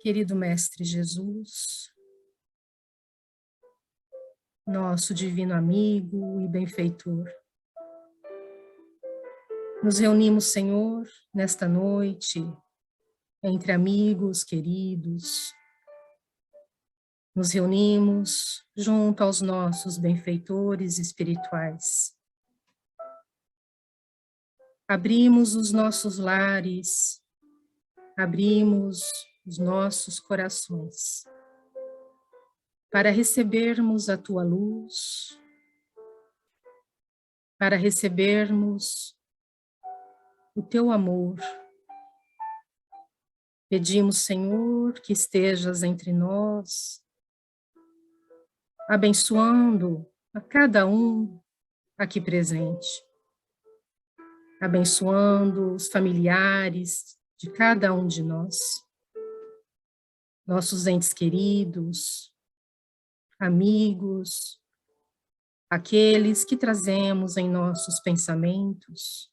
Querido Mestre Jesus, nosso divino amigo e benfeitor, nos reunimos, Senhor, nesta noite, entre amigos queridos, nos reunimos junto aos nossos benfeitores espirituais. Abrimos os nossos lares, abrimos os nossos corações, para recebermos a Tua luz, para recebermos o Teu amor. Pedimos, Senhor, que estejas entre nós, abençoando a cada um aqui presente, abençoando os familiares de cada um de nós, nossos entes queridos, amigos, aqueles que trazemos em nossos pensamentos.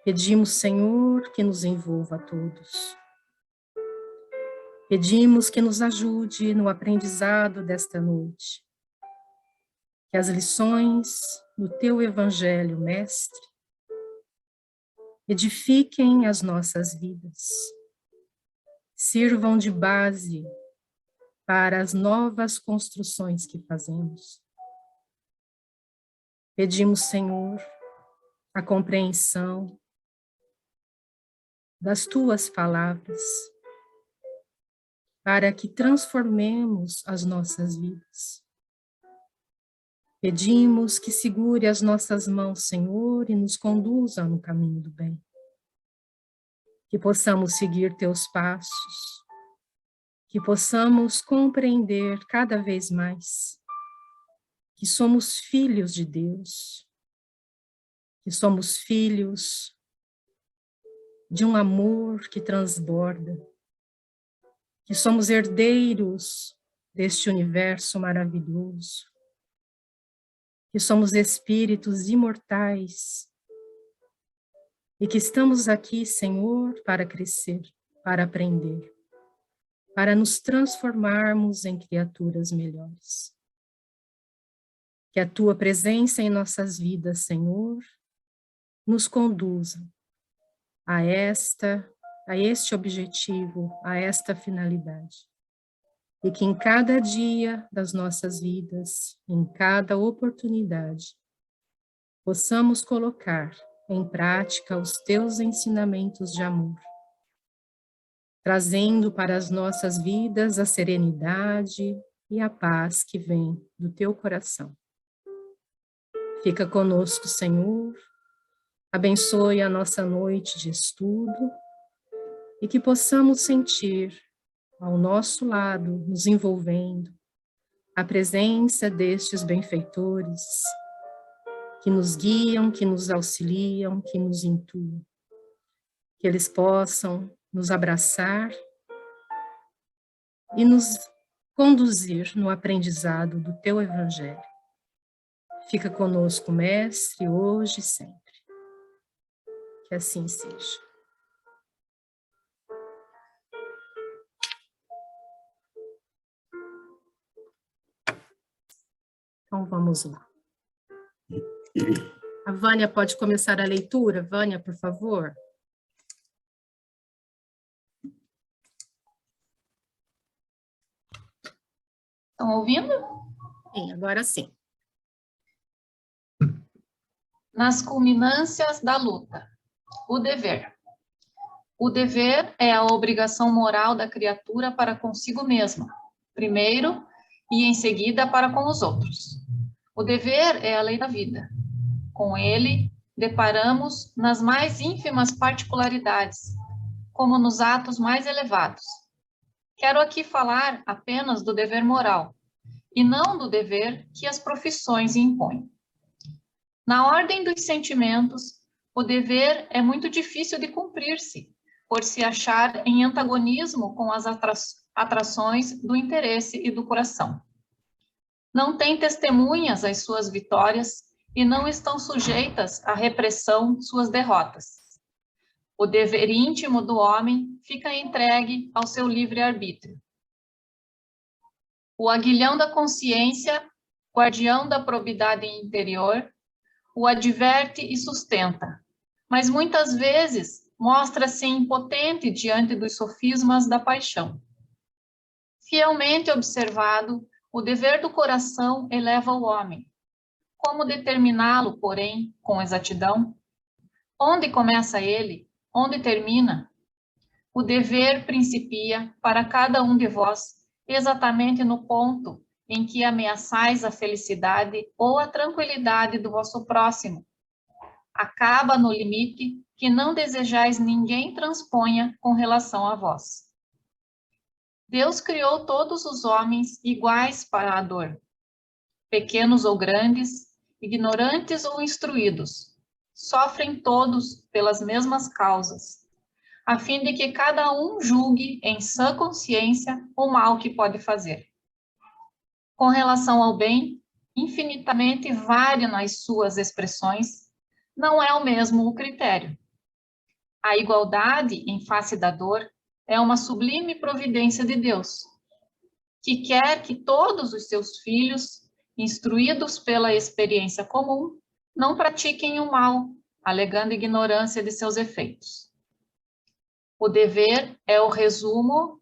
Pedimos, Senhor, que nos envolva a todos. Pedimos que nos ajude no aprendizado desta noite. Que as lições do Teu Evangelho, Mestre, edifiquem as nossas vidas. Sirvam de base para as novas construções que fazemos. Pedimos, Senhor, a compreensão das Tuas palavras, para que transformemos as nossas vidas. Pedimos que segure as nossas mãos, Senhor, e nos conduza no caminho do bem. Que possamos seguir Teus passos, que possamos compreender cada vez mais que somos filhos de Deus, que somos filhos de um amor que transborda, que somos herdeiros deste universo maravilhoso, que somos espíritos imortais e que estamos aqui, Senhor, para crescer, para aprender, para nos transformarmos em criaturas melhores. Que a Tua presença em nossas vidas, Senhor, nos conduza a este objetivo, a esta finalidade. E que em cada dia das nossas vidas, em cada oportunidade, possamos colocar em prática os Teus ensinamentos de amor, trazendo para as nossas vidas a serenidade e a paz que vem do Teu coração. Fica conosco, Senhor, abençoe a nossa noite de estudo e que possamos sentir ao nosso lado, nos envolvendo, a presença destes benfeitores que nos guiam, que nos auxiliam, que nos intuem. Que eles possam nos abraçar e nos conduzir no aprendizado do Teu Evangelho. Fica conosco, Mestre, hoje e sempre. Que assim seja. Então, vamos lá. A Vânia pode começar a leitura? Vânia, por favor. Estão ouvindo? Sim, agora sim. Nas culminâncias da luta, o dever. O dever é a obrigação moral da criatura para consigo mesma, primeiro, e em seguida para com os outros. O dever é a lei da vida. Com ele, deparamos nas mais ínfimas particularidades, como nos atos mais elevados. Quero aqui falar apenas do dever moral, e não do dever que as profissões impõem. Na ordem dos sentimentos, o dever é muito difícil de cumprir-se, por se achar em antagonismo com as atrações do interesse e do coração. Não tem testemunhas as suas vitórias e não estão sujeitas à repressão suas derrotas. O dever íntimo do homem fica entregue ao seu livre-arbítrio. O aguilhão da consciência, guardião da probidade interior, o adverte e sustenta, mas muitas vezes mostra-se impotente diante dos sofismas da paixão. Fielmente observado, o dever do coração eleva o homem. Como determiná-lo, porém, com exatidão? Onde começa ele? Onde termina? O dever principia, para cada um de vós, exatamente no ponto em que ameaçais a felicidade ou a tranquilidade do vosso próximo. Acaba no limite que não desejais ninguém transponha com relação a vós. Deus criou todos os homens iguais para a dor, pequenos ou grandes, ignorantes ou instruídos, sofrem todos pelas mesmas causas, a fim de que cada um julgue em sã consciência o mal que pode fazer. Com relação ao bem, infinitamente varia nas suas expressões, não é o mesmo o critério. A igualdade em face da dor é uma sublime providência de Deus, que quer que todos os seus filhos, instruídos pela experiência comum, não pratiquem o mal, alegando ignorância de seus efeitos. O dever é o resumo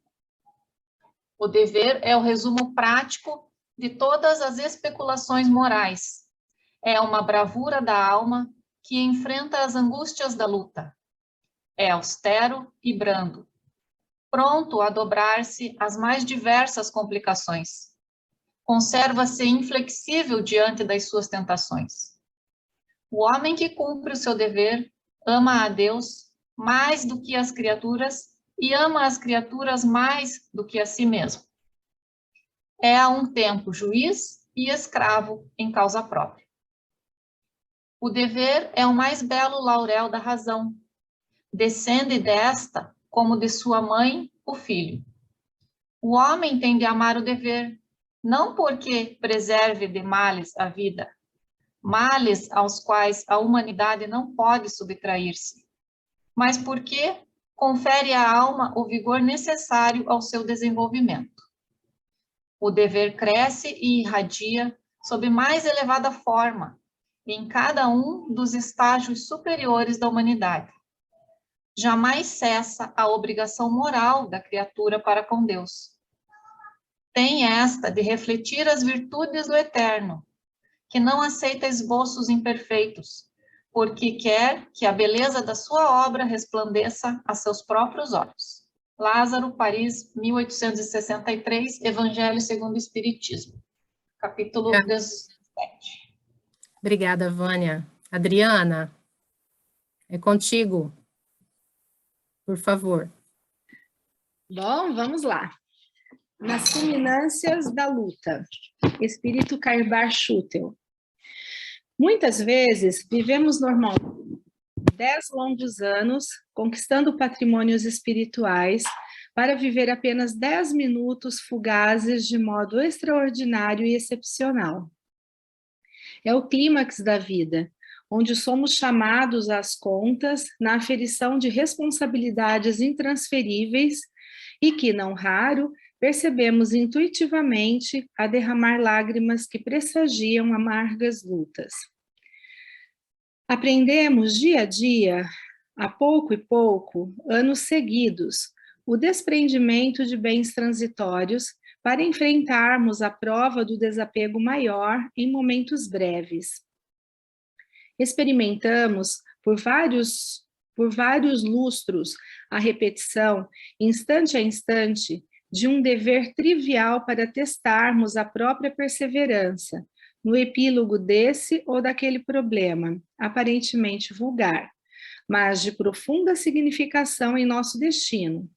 prático de todas as especulações morais. É uma bravura da alma que enfrenta as angústias da luta. É austero e brando, pronto a dobrar-se às mais diversas complicações. Conserva-se inflexível diante das suas tentações. O homem que cumpre o seu dever ama a Deus mais do que as criaturas e ama as criaturas mais do que a si mesmo. É a um tempo juiz e escravo em causa própria. O dever é o mais belo laurel da razão. Descende desta, como de sua mãe, o filho. O homem tem de amar o dever, não porque preserve de males a vida, males aos quais a humanidade não pode subtrair-se, mas porque confere à alma o vigor necessário ao seu desenvolvimento. O dever cresce e irradia sob mais elevada forma, em cada um dos estágios superiores da humanidade. Jamais cessa a obrigação moral da criatura para com Deus. Tem esta de refletir as virtudes do Eterno, que não aceita esboços imperfeitos, porque quer que a beleza da sua obra resplandeça a seus próprios olhos. Lázaro, Paris, 1863, Evangelho segundo o Espiritismo, capítulo 17. Obrigada, Vânia. Adriana, é contigo. Por favor. Bom, vamos lá. Nas culminâncias da luta, Espírito Carbar Schutel. Muitas vezes vivemos normalmente 10 longos anos conquistando patrimônios espirituais para viver apenas 10 minutos fugazes de modo extraordinário e excepcional. É o clímax da vida, onde somos chamados às contas na aferição de responsabilidades intransferíveis e que, não raro, percebemos intuitivamente a derramar lágrimas que pressagiam amargas lutas. Aprendemos dia a dia, a pouco e pouco, anos seguidos, o desprendimento de bens transitórios para enfrentarmos a prova do desapego maior em momentos breves. Experimentamos por vários lustros a repetição, instante a instante, de um dever trivial para testarmos a própria perseverança no epílogo desse ou daquele problema, aparentemente vulgar, mas de profunda significação em nosso destino.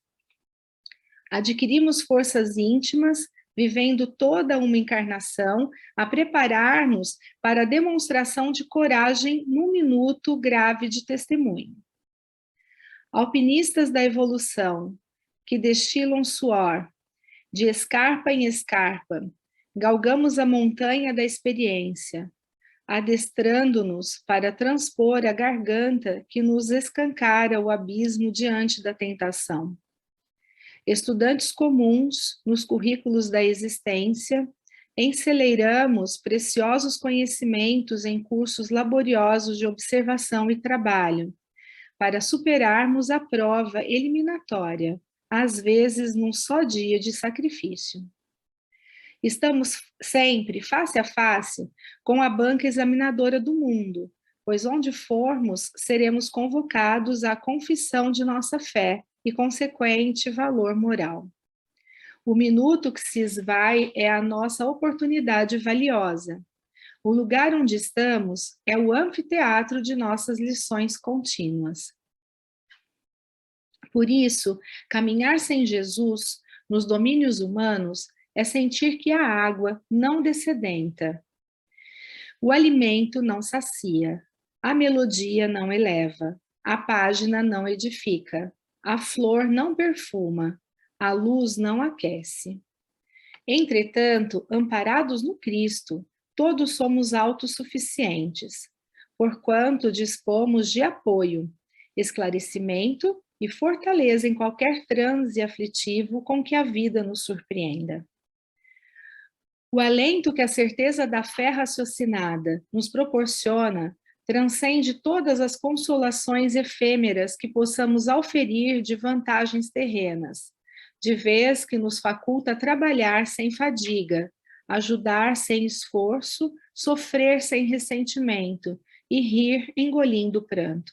Adquirimos forças íntimas, vivendo toda uma encarnação, a preparar-nos para a demonstração de coragem num minuto grave de testemunho. Alpinistas da evolução, que destilam suor, de escarpa em escarpa, galgamos a montanha da experiência, adestrando-nos para transpor a garganta que nos escancara o abismo diante da tentação. estudantes comuns nos currículos da existência, enceleiramos preciosos conhecimentos em cursos laboriosos de observação e trabalho, para superarmos a prova eliminatória, às vezes num só dia de sacrifício. Estamos sempre face a face com a banca examinadora do mundo, pois onde formos, seremos convocados à confissão de nossa fé e consequente valor moral. O minuto que se esvai é a nossa oportunidade valiosa. O lugar onde estamos é o anfiteatro de nossas lições contínuas. Por isso, caminhar sem Jesus nos domínios humanos é sentir que a água não dessedenta, o alimento não sacia, a melodia não eleva, a página não edifica, a flor não perfuma, a luz não aquece. Entretanto, amparados no Cristo, todos somos autossuficientes, porquanto dispomos de apoio, esclarecimento e fortaleza em qualquer transe aflitivo com que a vida nos surpreenda. O alento que a certeza da fé raciocinada nos proporciona transcende todas as consolações efêmeras que possamos auferir de vantagens terrenas, de vez que nos faculta trabalhar sem fadiga, ajudar sem esforço, sofrer sem ressentimento e rir engolindo o pranto.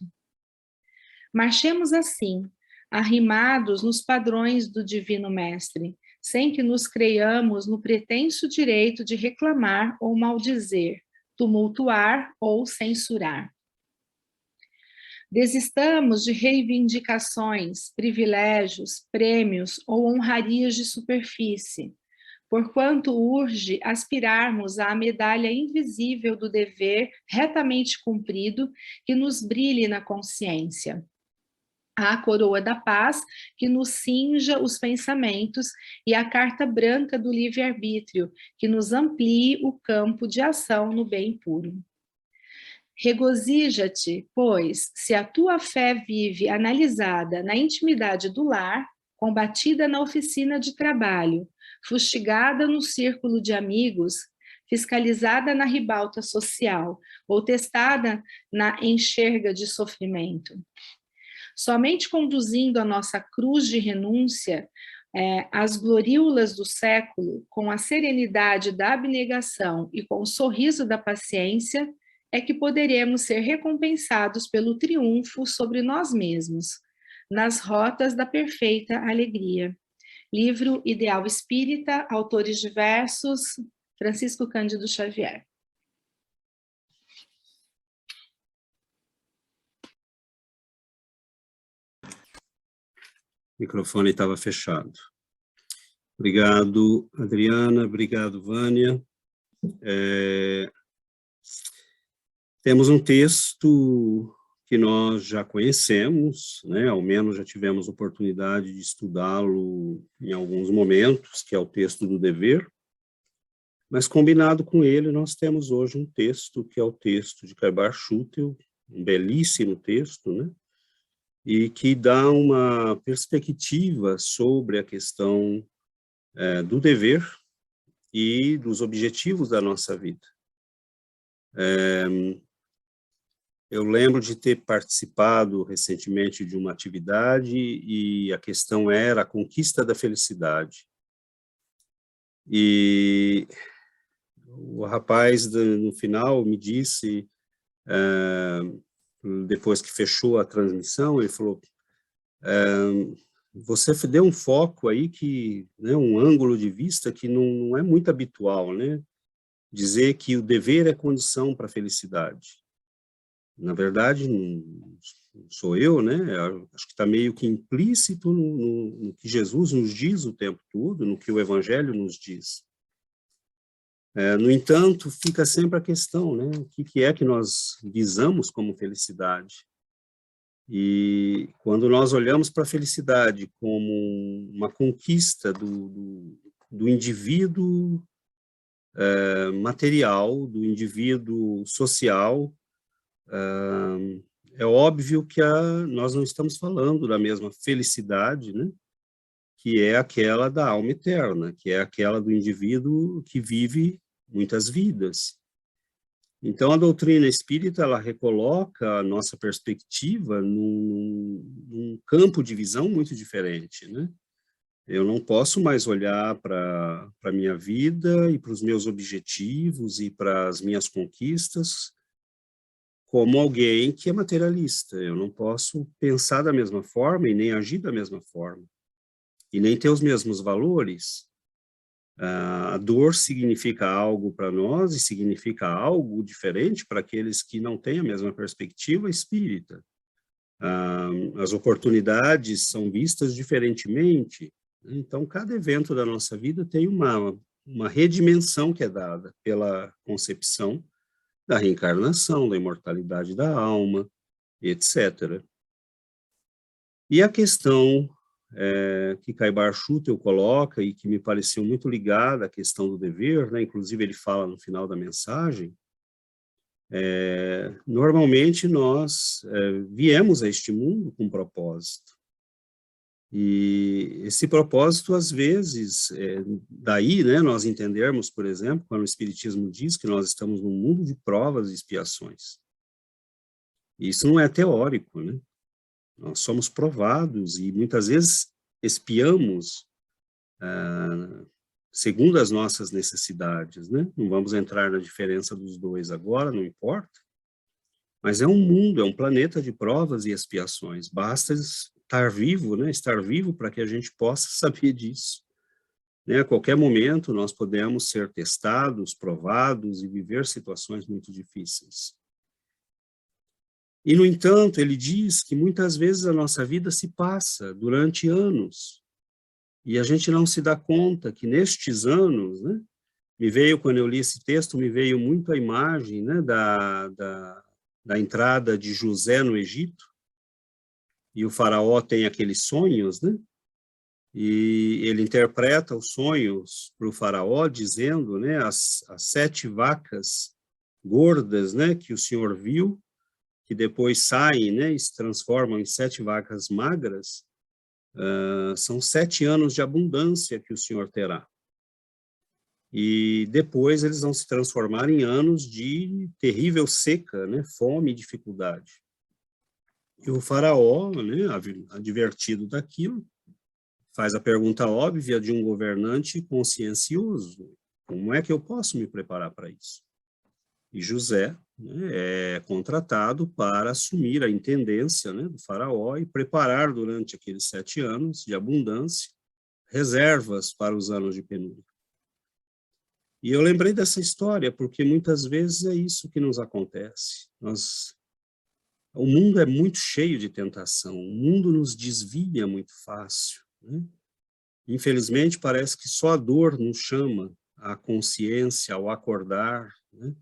Marchemos assim, arrimados nos padrões do Divino Mestre, sem que nos creiamos no pretenso direito de reclamar ou maldizer, tumultuar ou censurar. Desistamos de reivindicações, privilégios, prêmios ou honrarias de superfície, porquanto urge aspirarmos à medalha invisível do dever retamente cumprido que nos brilhe na consciência, a coroa da paz que nos cinja os pensamentos e a carta branca do livre-arbítrio que nos amplie o campo de ação no bem puro. Regozija-te, pois, se a tua fé vive analisada na intimidade do lar, combatida na oficina de trabalho, fustigada no círculo de amigos, fiscalizada na ribalta social ou testada na enxerga de sofrimento. Somente conduzindo a nossa cruz de renúncia às gloríolas do século, com a serenidade da abnegação e com o sorriso da paciência, é que poderemos ser recompensados pelo triunfo sobre nós mesmos, nas rotas da perfeita alegria. Livro Ideal Espírita, autores diversos, Francisco Cândido Xavier. O microfone estava fechado. Obrigado, Adriana. Obrigado, Vânia. Temos um texto que nós já conhecemos, né? Ao menos já tivemos oportunidade de estudá-lo em alguns momentos, que é o texto do dever. Mas, combinado com ele, nós temos hoje um texto, que é o texto de Karbar-Schutel, um belíssimo texto, né? E que dá uma perspectiva sobre a questão do dever e dos objetivos da nossa vida. Eu lembro de ter participado recentemente de uma atividade e a questão era a conquista da felicidade. E o rapaz, no final, me disse, depois que fechou a transmissão, ele falou, você deu um foco aí, né, um ângulo de vista que não é muito habitual, né? Dizer que o dever é condição para a felicidade. Na verdade, não sou eu, né? Acho que está meio que implícito no que Jesus nos diz o tempo todo, no que o Evangelho nos diz. No entanto, fica sempre a questão, né? O que é que nós visamos como felicidade? E quando nós olhamos para a felicidade como uma conquista do indivíduo material, do indivíduo social, é óbvio que nós não estamos falando da mesma felicidade, né, que é aquela da alma eterna, que é aquela do indivíduo que vive muitas vidas. Então, a doutrina espírita, ela recoloca a nossa perspectiva num campo de visão muito diferente, né? Eu não posso mais olhar para a minha vida e para os meus objetivos e para as minhas conquistas como alguém que é materialista. Eu não posso pensar da mesma forma e nem agir da mesma forma. E nem ter os mesmos valores. A dor significa algo para nós e significa algo diferente para aqueles que não têm a mesma perspectiva espírita. As oportunidades são vistas diferentemente. Então, cada evento da nossa vida tem uma redimensão que é dada pela concepção da reencarnação, da imortalidade da alma, etc. E a questão que Kaibar Schutel coloca e que me pareceu muito ligada à questão do dever, né? Inclusive ele fala no final da mensagem, normalmente nós viemos a este mundo com propósito. E esse propósito, às vezes, daí, né, nós entendermos, por exemplo, quando o Espiritismo diz que nós estamos num mundo de provas e expiações. Isso não é teórico, né? Nós somos provados e muitas vezes espiamos segundo as nossas necessidades, né? Não vamos entrar na diferença dos dois agora, não importa. Mas é um mundo, é um planeta de provas e expiações. Basta estar vivo, né? Estar vivo para que a gente possa saber disso. Né? A qualquer momento nós podemos ser testados, provados e viver situações muito difíceis. E, no entanto, ele diz que muitas vezes a nossa vida se passa durante anos e a gente não se dá conta que nestes anos, né, quando eu li esse texto, me veio muito a imagem, né, da entrada de José no Egito, e o faraó tem aqueles sonhos, né, e ele interpreta os sonhos para o faraó, dizendo, né, as 7 vacas gordas, né, que o senhor viu, que depois saem, né, e se transformam em 7 vacas magras, são 7 anos de abundância que o senhor terá. E depois eles vão se transformar em anos de terrível seca, né, fome e dificuldade. E o faraó, né, advertido daquilo, faz a pergunta óbvia de um governante consciencioso: como é que eu posso me preparar para isso? E José, né, é contratado para assumir a intendência, né, do faraó e preparar durante aqueles 7 anos de abundância reservas para os anos de penúria. E eu lembrei dessa história porque muitas vezes é isso que nos acontece. O mundo é muito cheio de tentação, o mundo nos desvia muito fácil, né? Infelizmente parece que só a dor nos chama à consciência, ao acordar, né?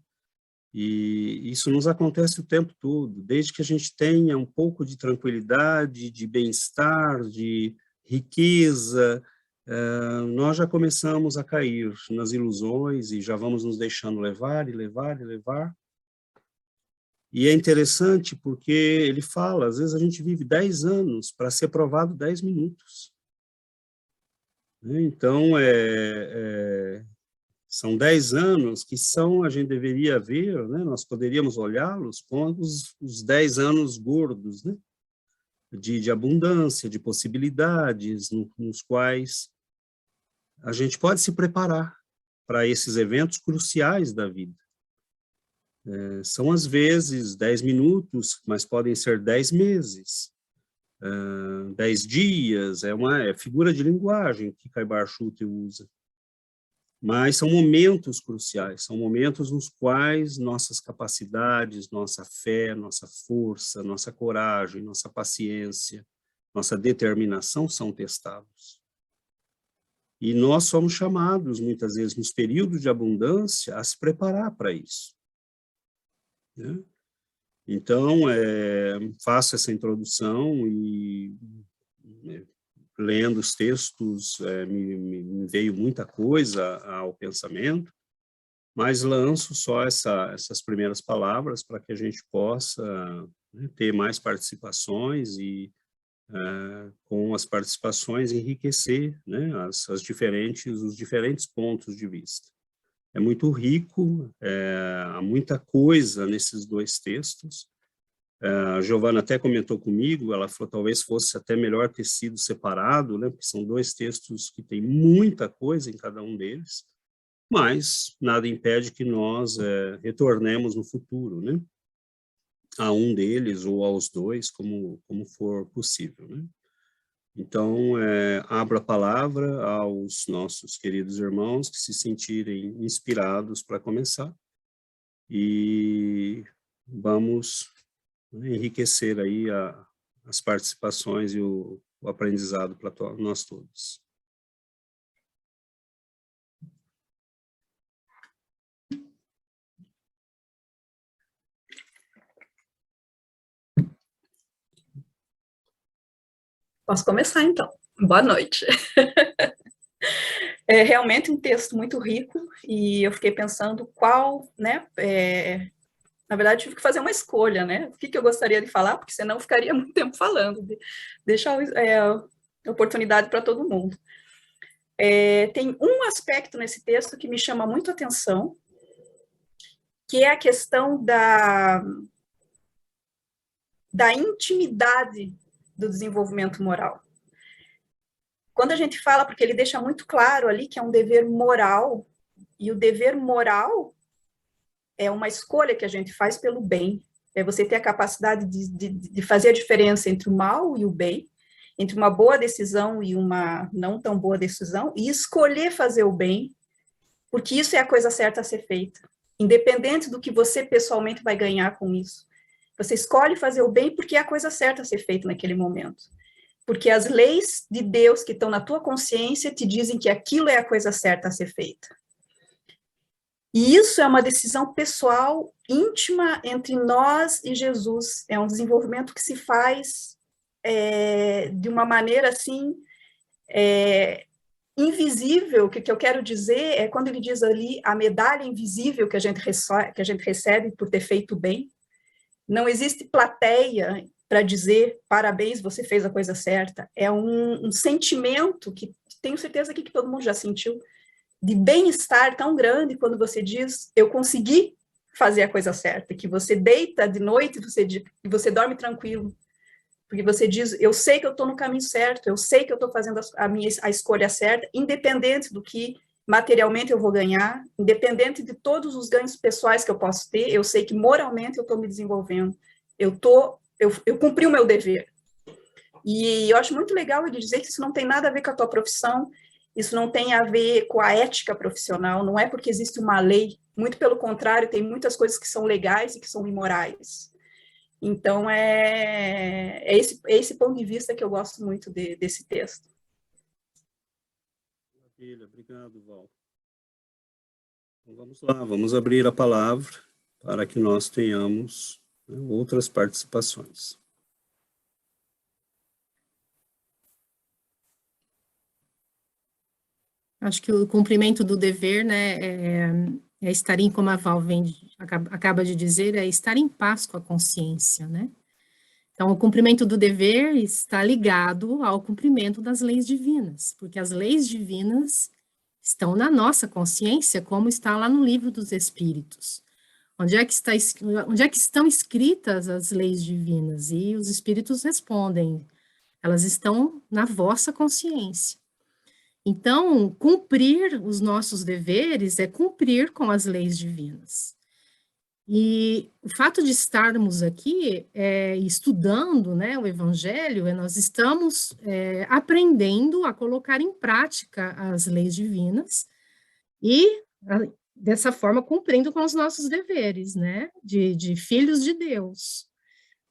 E isso nos acontece o tempo todo, desde que a gente tenha um pouco de tranquilidade, de bem-estar, de riqueza, nós já começamos a cair nas ilusões e já vamos nos deixando levar e levar e levar. E é interessante porque ele fala, às vezes a gente vive 10 anos para ser provado 10 minutos. Então, são 10 anos que a gente deveria ver, né? Nós poderíamos olhá-los como os 10 anos gordos, né? De abundância, de possibilidades, nos quais a gente pode se preparar para esses eventos cruciais da vida. São, às vezes, 10 minutos, mas podem ser 10 meses, 10 dias, é figura de linguagem que Kaibar Schutel usa. Mas são momentos cruciais, são momentos nos quais nossas capacidades, nossa fé, nossa força, nossa coragem, nossa paciência, nossa determinação são testados. E nós somos chamados, muitas vezes, nos períodos de abundância, a se preparar para isso, né? Então, faço essa introdução e, lendo os textos, me veio muita coisa ao pensamento, mas lanço só essas primeiras palavras para que a gente possa, né, ter mais participações e com as participações, enriquecer, né, os diferentes pontos de vista. É muito rico, há muita coisa nesses dois textos. A Giovana até comentou comigo, ela falou talvez fosse até melhor ter sido separado, né, porque são dois textos que tem muita coisa em cada um deles, mas nada impede que nós retornemos no futuro, né, a um deles ou aos dois, como for possível, né. Então, abro a palavra aos nossos queridos irmãos que se sentirem inspirados para começar e vamos enriquecer aí as participações e o aprendizado para nós todos. Posso começar, então. Boa noite. É realmente um texto muito rico, e eu fiquei pensando qual, né, na verdade, tive que fazer uma escolha, né, o que eu gostaria de falar, porque senão eu ficaria muito tempo falando, deixar a oportunidade para todo mundo. Tem um aspecto nesse texto que me chama muito a atenção, que é a questão da intimidade do desenvolvimento moral. Quando a gente fala, porque ele deixa muito claro ali que é um dever moral, e o dever moral é uma escolha que a gente faz pelo bem, é você ter a capacidade de fazer a diferença entre o mal e o bem, entre uma boa decisão e uma não tão boa decisão, e escolher fazer o bem, porque isso é a coisa certa a ser feita, independente do que você pessoalmente vai ganhar com isso. Você escolhe fazer o bem porque é a coisa certa a ser feita naquele momento. Porque as leis de Deus que estão na tua consciência te dizem que aquilo é a coisa certa a ser feita. E isso é uma decisão pessoal, íntima, entre nós e Jesus. É um desenvolvimento que se faz de uma maneira, assim, invisível. O que eu quero dizer é, quando ele diz ali, a medalha invisível que a gente recebe por ter feito bem, não existe plateia para dizer, parabéns, você fez a coisa certa. É um sentimento que tenho certeza que todo mundo já sentiu, de bem-estar tão grande quando você diz, eu consegui fazer a coisa certa, que você deita de noite e você dorme tranquilo, porque você diz, eu sei que eu estou no caminho certo, eu sei que eu estou fazendo a escolha certa, independente do que materialmente eu vou ganhar, independente de todos os ganhos pessoais que eu posso ter, eu sei que moralmente eu estou me desenvolvendo, eu cumpri o meu dever. E eu acho muito legal ele dizer que isso não tem nada a ver com a tua profissão, isso não tem a ver com a ética profissional, não é porque existe uma lei, muito pelo contrário, tem muitas coisas que são legais e que são imorais. Então, é esse ponto de vista que eu gosto muito desse texto. Maravilha, obrigado, Val. Então, vamos lá, vamos abrir a palavra para que nós tenhamos, né, outras participações. Acho que o cumprimento do dever, né, é estar em, como a Val acaba de dizer, é estar em paz com a consciência, né? Então, o cumprimento do dever está ligado ao cumprimento das leis divinas, porque as leis divinas estão na nossa consciência, como está lá no livro dos Espíritos. Onde é que estão escritas as leis divinas? E os Espíritos respondem, elas estão na vossa consciência. Então, cumprir os nossos deveres é cumprir com as leis divinas. E o fato de estarmos aqui estudando, né, o Evangelho, nós estamos aprendendo a colocar em prática as leis divinas e, dessa forma, cumprindo com os nossos deveres, né, de filhos de Deus.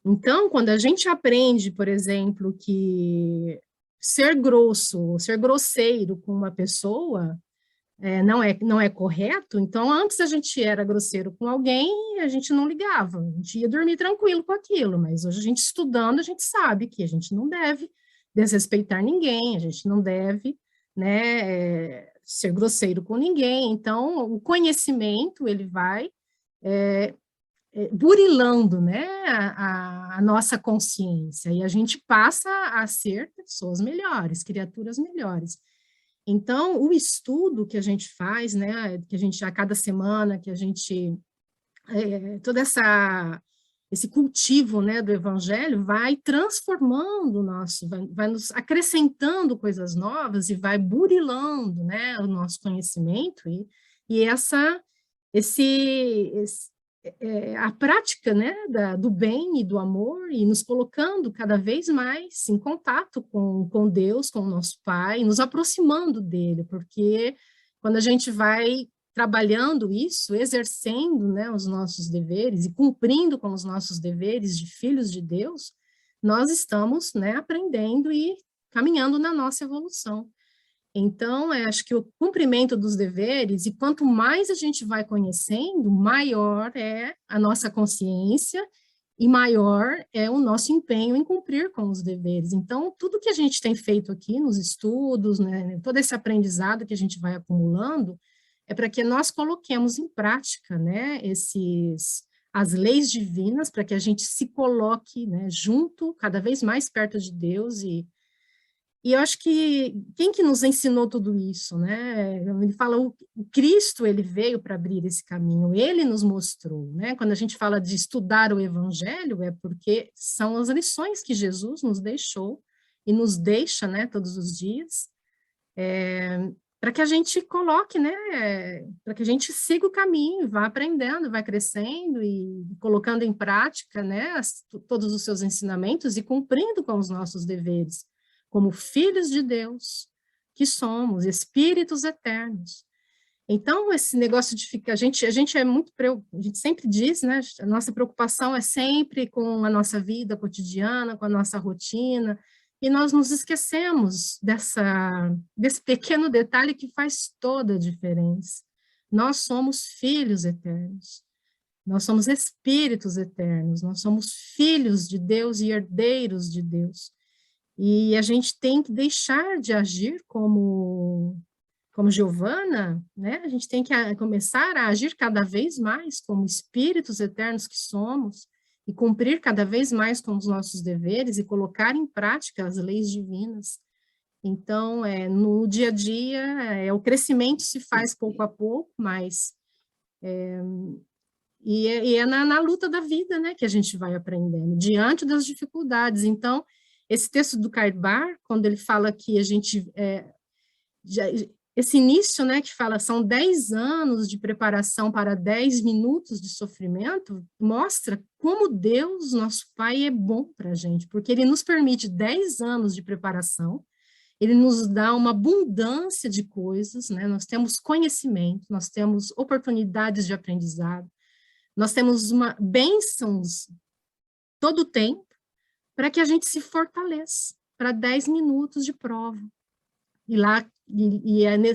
Então, quando a gente aprende, por exemplo, que ser grosso, ser grosseiro com uma pessoa não é correto, então antes a gente era grosseiro com alguém e a gente não ligava, a gente ia dormir tranquilo com aquilo, mas hoje a gente estudando, a gente sabe que a gente não deve desrespeitar ninguém, a gente não deve, né, ser grosseiro com ninguém, então o conhecimento, ele vai burilando, né, a nossa consciência, e a gente passa a ser pessoas melhores, criaturas melhores. Então, o estudo que a gente faz, né, que a gente, a cada semana, que a gente, todo esse cultivo, né, do evangelho vai transformando o nosso, vai nos acrescentando coisas novas e vai burilando, né, o nosso conhecimento, e a prática, né, do bem e do amor, e nos colocando cada vez mais em contato com Deus, com o nosso Pai, nos aproximando dele, porque quando a gente vai trabalhando isso, exercendo, né, os nossos deveres e cumprindo com os nossos deveres de filhos de Deus, nós estamos, né, aprendendo e caminhando na nossa evolução. Então, acho que o cumprimento dos deveres, e quanto mais a gente vai conhecendo, maior é a nossa consciência e maior é o nosso empenho em cumprir com os deveres. Então, tudo que a gente tem feito aqui nos estudos, né, todo esse aprendizado que a gente vai acumulando, é para que nós coloquemos em prática, né, as leis divinas, para que a gente se coloque, né, junto, cada vez mais perto de Deus, e eu acho que quem que nos ensinou tudo isso, né? Ele fala, o Cristo, ele veio para abrir esse caminho, ele nos mostrou, né? Quando a gente fala de estudar o evangelho, é porque são as lições que Jesus nos deixou e nos deixa, né, todos os dias, para que a gente coloque, né, para que a gente siga o caminho, vá aprendendo, vá crescendo e colocando em prática, né, todos os seus ensinamentos e cumprindo com os nossos deveres, como filhos de Deus, que somos, espíritos eternos. Então, esse negócio de ficar, a gente é muito, a gente sempre diz, né, a nossa preocupação é sempre com a nossa vida cotidiana, com a nossa rotina, e nós nos esquecemos desse pequeno detalhe que faz toda a diferença. Nós somos filhos eternos, nós somos espíritos eternos, nós somos filhos de Deus e herdeiros de Deus. E a gente tem que deixar de agir como Giovana, né? A gente tem que começar a agir cada vez mais como espíritos eternos que somos e cumprir cada vez mais com os nossos deveres e colocar em prática as leis divinas. Então, no dia a dia, o crescimento se faz pouco a pouco, mas é na luta da vida, né, que a gente vai aprendendo, diante das dificuldades. Então, esse texto do Karbar, quando ele fala que a gente, esse início, né, que fala, são 10 anos de preparação para 10 minutos de sofrimento, mostra como Deus, nosso Pai, é bom para a gente, porque ele nos permite 10 anos de preparação, ele nos dá uma abundância de coisas, né, nós temos conhecimento, nós temos oportunidades de aprendizado, nós temos bênçãos todo o tempo, para que a gente se fortaleça para 10 minutos de prova.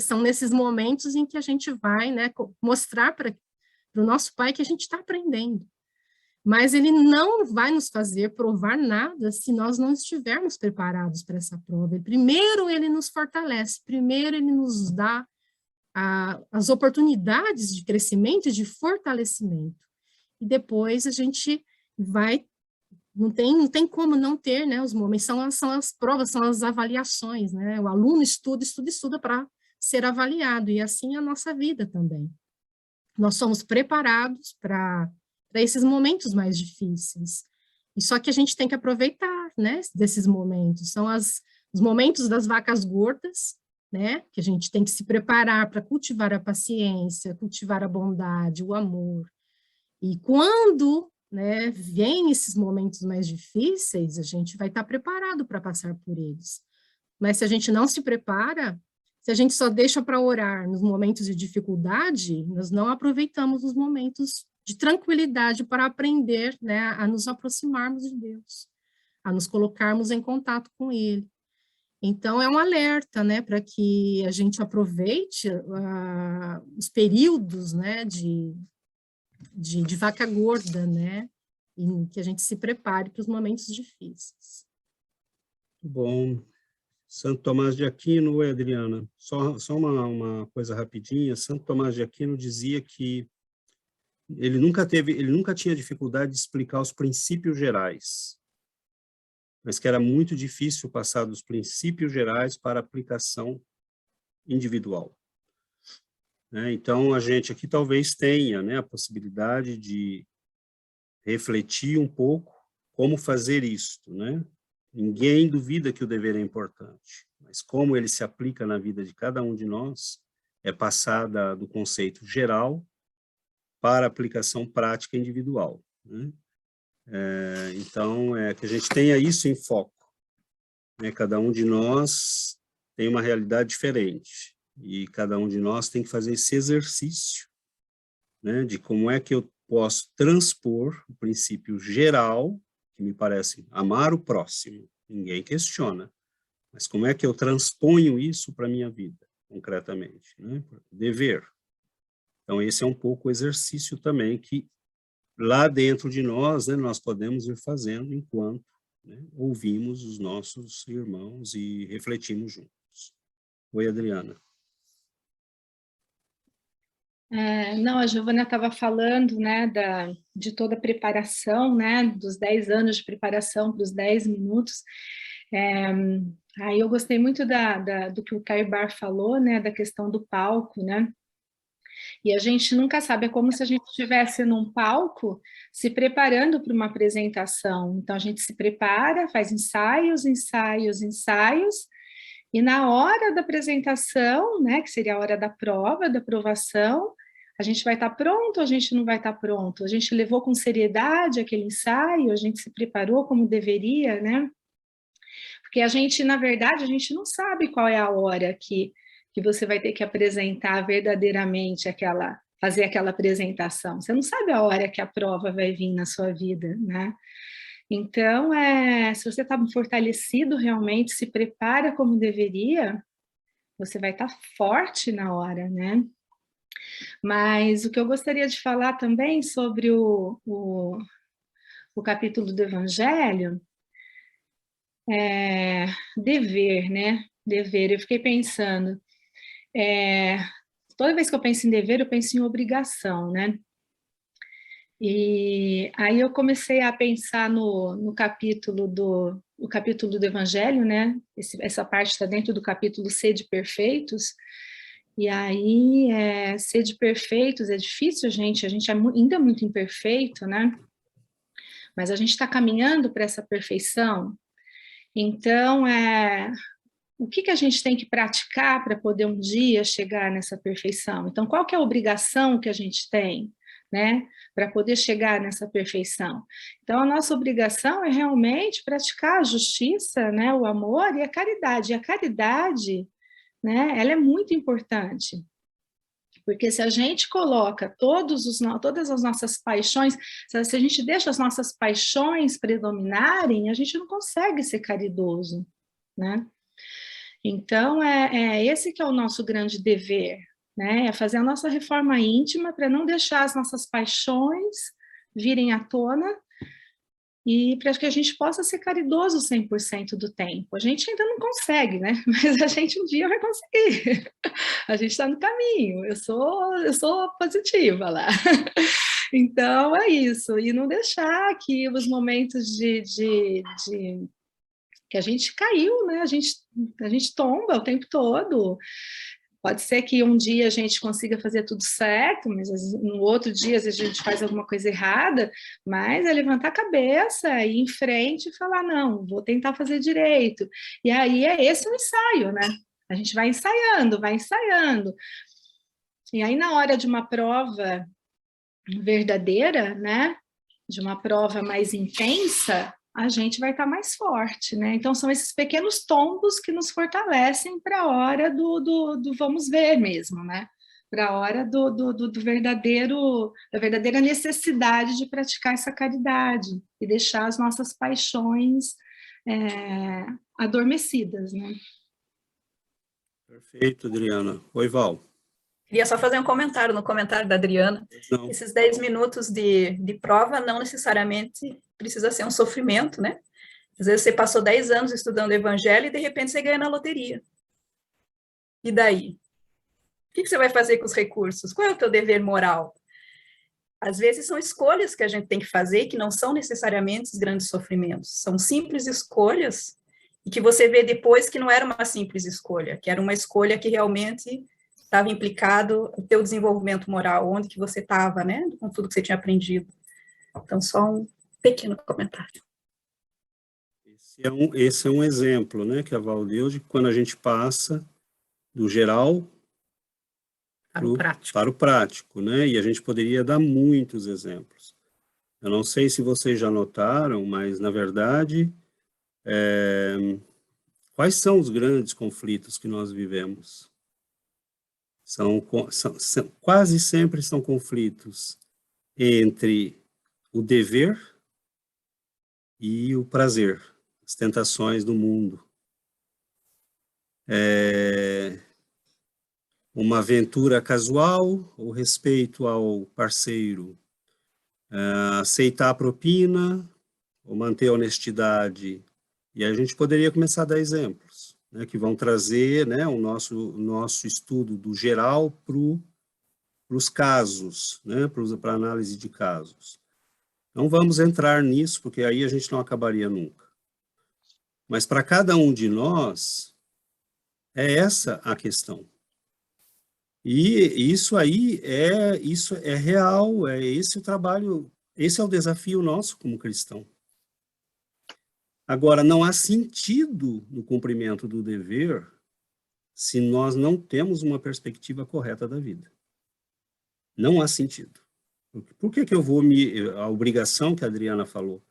São nesses momentos em que a gente vai, né, mostrar para o nosso Pai que a gente está aprendendo. Mas ele não vai nos fazer provar nada se nós não estivermos preparados para essa prova. Primeiro ele nos fortalece, primeiro ele nos dá as oportunidades de crescimento e de fortalecimento. E depois a gente vai. Não tem como não ter, né, os momentos, são as provas, são as avaliações, né, o aluno estuda para ser avaliado, e assim a nossa vida também. Nós somos preparados para esses momentos mais difíceis, e só que a gente tem que aproveitar, né, desses momentos, são os momentos das vacas gordas, né, que a gente tem que se preparar para cultivar a paciência, cultivar a bondade, o amor, e quando, né, vem esses momentos mais difíceis, a gente vai estar preparado para passar por eles. Mas se a gente não se prepara, se a gente só deixa para orar nos momentos de dificuldade, nós não aproveitamos os momentos de tranquilidade para aprender, né, a nos aproximarmos de Deus, a nos colocarmos em contato com Ele. Então, é um alerta, né, para que a gente aproveite os períodos, né, de vaca gorda, né? E que a gente se prepare para os momentos difíceis. Bom. Santo Tomás de Aquino, Adriana, só uma coisa rapidinha. Santo Tomás de Aquino dizia que ele nunca tinha dificuldade de explicar os princípios gerais, mas que era muito difícil passar dos princípios gerais para a aplicação individual. Então, a gente aqui talvez tenha, né, a possibilidade de refletir um pouco como fazer isto, né? Ninguém duvida que o dever é importante, mas como ele se aplica na vida de cada um de nós é passar do conceito geral para a aplicação prática individual, né? Então, que a gente tenha isso em foco, né? Cada um de nós tem uma realidade diferente e cada um de nós tem que fazer esse exercício, né? De como é que eu posso transpor o princípio geral, que me parece amar o próximo, ninguém questiona, mas como é que eu transponho isso para a minha vida, concretamente, né? Dever. Então, esse é um pouco o exercício também que lá dentro de nós, né, nós podemos ir fazendo enquanto, né, ouvimos os nossos irmãos e refletimos juntos. Oi, Adriana. Não, a Giovana estava falando, né, de toda a preparação, né, dos 10 anos de preparação para os 10 minutos. Aí eu gostei muito do que o Caibar falou, né, da questão do palco, né, e a gente nunca sabe, é como se a gente estivesse num palco se preparando para uma apresentação. Então, a gente se prepara, faz ensaios, ensaios, ensaios, e na hora da apresentação, né, que seria a hora da prova, da aprovação, a gente vai estar pronto ou a gente não vai estar pronto? A gente levou com seriedade aquele ensaio, a gente se preparou como deveria, né? Porque a gente, na verdade, a gente não sabe qual é a hora que você vai ter que apresentar verdadeiramente fazer aquela apresentação. Você não sabe a hora que a prova vai vir na sua vida, né? Então, se você está fortalecido realmente, se prepara como deveria, você vai estar forte na hora, né? Mas o que eu gostaria de falar também sobre o capítulo do Evangelho é dever, né? Dever. Eu fiquei pensando, toda vez que eu penso em dever, eu penso em obrigação, né? E aí eu comecei a pensar no capítulo do Evangelho, né? Essa parte está dentro do capítulo Sede Perfeitos. E aí, sede perfeitos, é difícil, a gente é ainda muito imperfeito, né? Mas a gente está caminhando para essa perfeição. Então, o que a gente tem que praticar para poder um dia chegar nessa perfeição? Então, qual que é a obrigação que a gente tem, né? Para poder chegar nessa perfeição? Então, a nossa obrigação é realmente praticar a justiça, né? O amor e a caridade. E a caridade, né, ela é muito importante, porque se a gente coloca todas as nossas paixões, se a gente deixa as nossas paixões predominarem, a gente não consegue ser caridoso, né? Então, esse que é o nosso grande dever, né? É fazer a nossa reforma íntima para não deixar as nossas paixões virem à tona e para que a gente possa ser caridoso 100% do tempo. A gente ainda não consegue, né? Mas a gente um dia vai conseguir. A gente está no caminho. Eu sou positiva lá. Então, é isso. E não deixar que os momentos que a gente caiu, né? A gente tomba o tempo todo. Pode ser que um dia a gente consiga fazer tudo certo, mas no outro dia às vezes a gente faz alguma coisa errada, mas é levantar a cabeça, ir em frente e falar, não, vou tentar fazer direito. E aí é esse o ensaio, né? A gente vai ensaiando, vai ensaiando. E aí na hora de uma prova verdadeira, né? De uma prova mais intensa, a gente vai estar mais forte, né? Então, são esses pequenos tombos que nos fortalecem para a hora do vamos ver mesmo, né? Para a hora da verdadeira necessidade de praticar essa caridade e deixar as nossas paixões adormecidas, né? Perfeito, Adriana. Oi, Val. Queria só fazer um comentário no comentário da Adriana. Não. Esses 10 minutos de prova não necessariamente precisa ser um sofrimento, né? Às vezes você passou 10 anos estudando o Evangelho e de repente você ganha na loteria. E daí? O que você vai fazer com os recursos? Qual é o teu dever moral? Às vezes são escolhas que a gente tem que fazer que não são necessariamente grandes sofrimentos, são simples escolhas e que você vê depois que não era uma simples escolha, que era uma escolha que realmente estava implicado o teu desenvolvimento moral, onde que você estava, né, com tudo que você tinha aprendido. Então, só um pequeno comentário. Esse é um exemplo, né, que a Val deu de quando a gente passa do geral para o prático, né, e a gente poderia dar muitos exemplos. Eu não sei se vocês já notaram, mas, na verdade, quais são os grandes conflitos que nós vivemos? Quase sempre são conflitos entre o dever e o prazer, as tentações do mundo. Uma aventura casual, o respeito ao parceiro, aceitar a propina, ou manter a honestidade. E a gente poderia começar a dar exemplos, né, que vão trazer, né, o nosso estudo do geral para os casos, né, para a análise de casos. Não vamos entrar nisso, porque aí a gente não acabaria nunca. Mas para cada um de nós, é essa a questão. E isso é real, é esse o trabalho, esse é o desafio nosso como cristão. Agora, não há sentido no cumprimento do dever se nós não temos uma perspectiva correta da vida. Não há sentido. Por que eu vou a obrigação que a Adriana falou,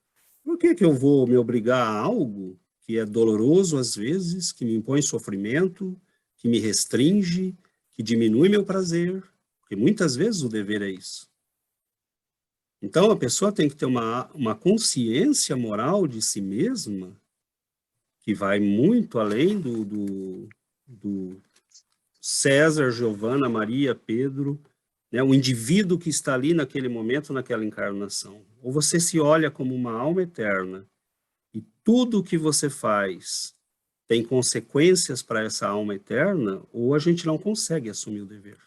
por que eu vou me obrigar a algo que é doloroso às vezes, que me impõe sofrimento, que me restringe, que diminui meu prazer? Porque muitas vezes o dever é isso. Então, a pessoa tem que ter uma consciência moral de si mesma, que vai muito além do César, Giovana, Maria, Pedro, né, o indivíduo que está ali naquele momento, naquela encarnação. Ou você se olha como uma alma eterna, e tudo o que você faz tem consequências para essa alma eterna, ou a gente não consegue assumir o dever.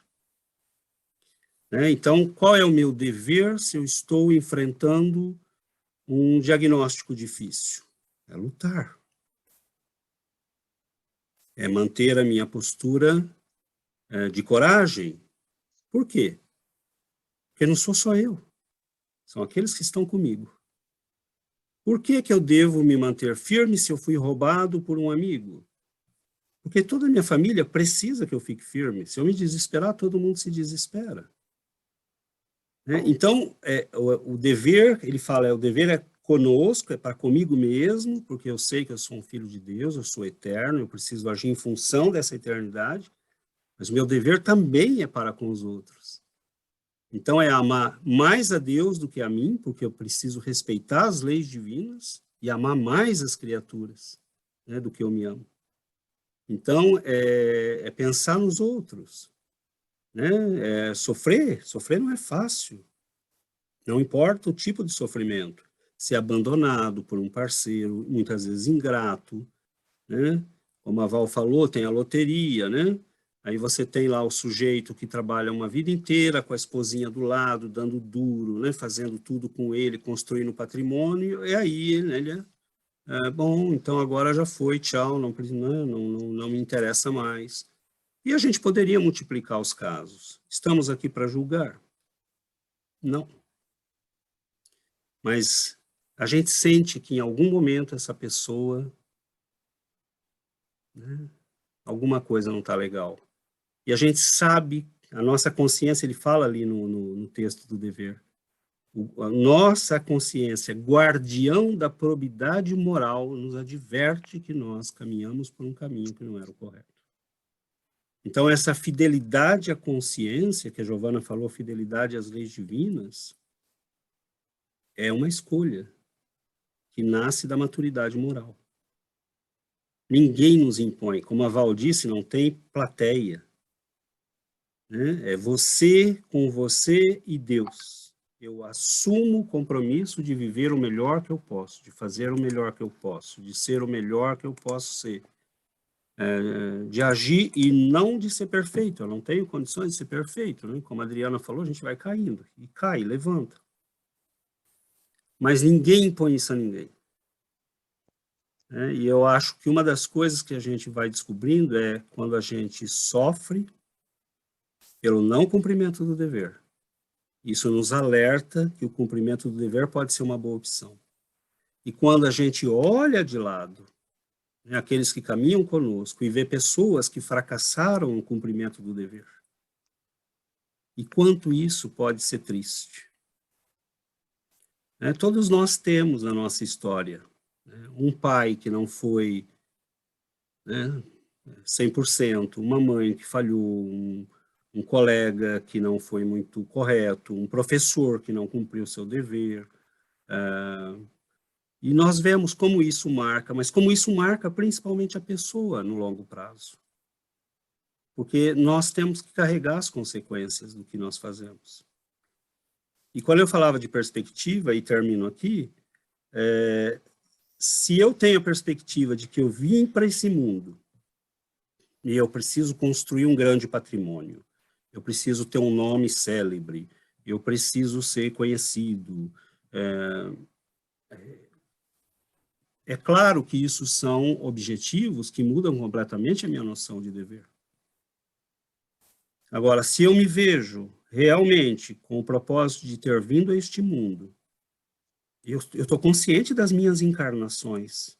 Né? Então, qual é o meu dever se eu estou enfrentando um diagnóstico difícil? É lutar. É manter a minha postura de coragem. Por quê? Porque não sou só eu. São aqueles que estão comigo. Por que eu devo me manter firme se eu fui roubado por um amigo? Porque toda a minha família precisa que eu fique firme. Se eu me desesperar, todo mundo se desespera. Né? Então, o dever, ele fala, o dever é conosco, é para comigo mesmo, porque eu sei que eu sou um filho de Deus, eu sou eterno, eu preciso agir em função dessa eternidade, mas o meu dever também é para com os outros. Então, é amar mais a Deus do que a mim, porque eu preciso respeitar as leis divinas e amar mais as criaturas, né, do que eu me amo. Então, é pensar nos outros. Né? Sofrer não é fácil. Não importa o tipo de sofrimento. Ser abandonado por um parceiro, muitas vezes ingrato, né? Como a Val falou, tem a loteria, né? Aí você tem lá o sujeito que trabalha uma vida inteira com a esposinha do lado, dando duro, né? Fazendo tudo com ele, construindo patrimônio, e aí, né, ele bom, então agora já foi, tchau, não me interessa mais. E a gente poderia multiplicar os casos. Estamos aqui para julgar? Não. Mas a gente sente que em algum momento essa pessoa, né, alguma coisa não está legal. E a gente sabe, a nossa consciência, ele fala ali no texto do dever, a nossa consciência, guardião da probidade moral, nos adverte que nós caminhamos por um caminho que não era o correto. Então, essa fidelidade à consciência, que a Giovana falou, fidelidade às leis divinas, é uma escolha que nasce da maturidade moral. Ninguém nos impõe. Como a Val disse, não tem plateia. Né? É você com você e Deus. Eu assumo o compromisso de viver o melhor que eu posso, de fazer o melhor que eu posso, de ser o melhor que eu posso ser. de agir e não de ser perfeito. Eu não tenho condições de ser perfeito, né? Como a Adriana falou, a gente vai caindo, e cai, levanta. Mas ninguém impõe isso a ninguém. E eu acho que uma das coisas que a gente vai descobrindo é quando a gente sofre pelo não cumprimento do dever. Isso nos alerta que o cumprimento do dever pode ser uma boa opção. E quando a gente olha de lado, né, aqueles que caminham conosco, e vê pessoas que fracassaram no cumprimento do dever, e quanto isso pode ser triste. Todos nós temos na nossa história, né, um pai que não foi, né, 100%, uma mãe que falhou, um colega que não foi muito correto, um professor que não cumpriu seu dever. E nós vemos como isso marca, mas como isso marca principalmente a pessoa no longo prazo. Porque nós temos que carregar as consequências do que nós fazemos. E quando eu falava de perspectiva, e termino aqui, se eu tenho a perspectiva de que eu vim para esse mundo e eu preciso construir um grande patrimônio, eu preciso ter um nome célebre, eu preciso ser conhecido, é claro que isso são objetivos que mudam completamente a minha noção de dever. Agora, se eu me vejo realmente com o propósito de ter vindo a este mundo, eu estou consciente das minhas encarnações.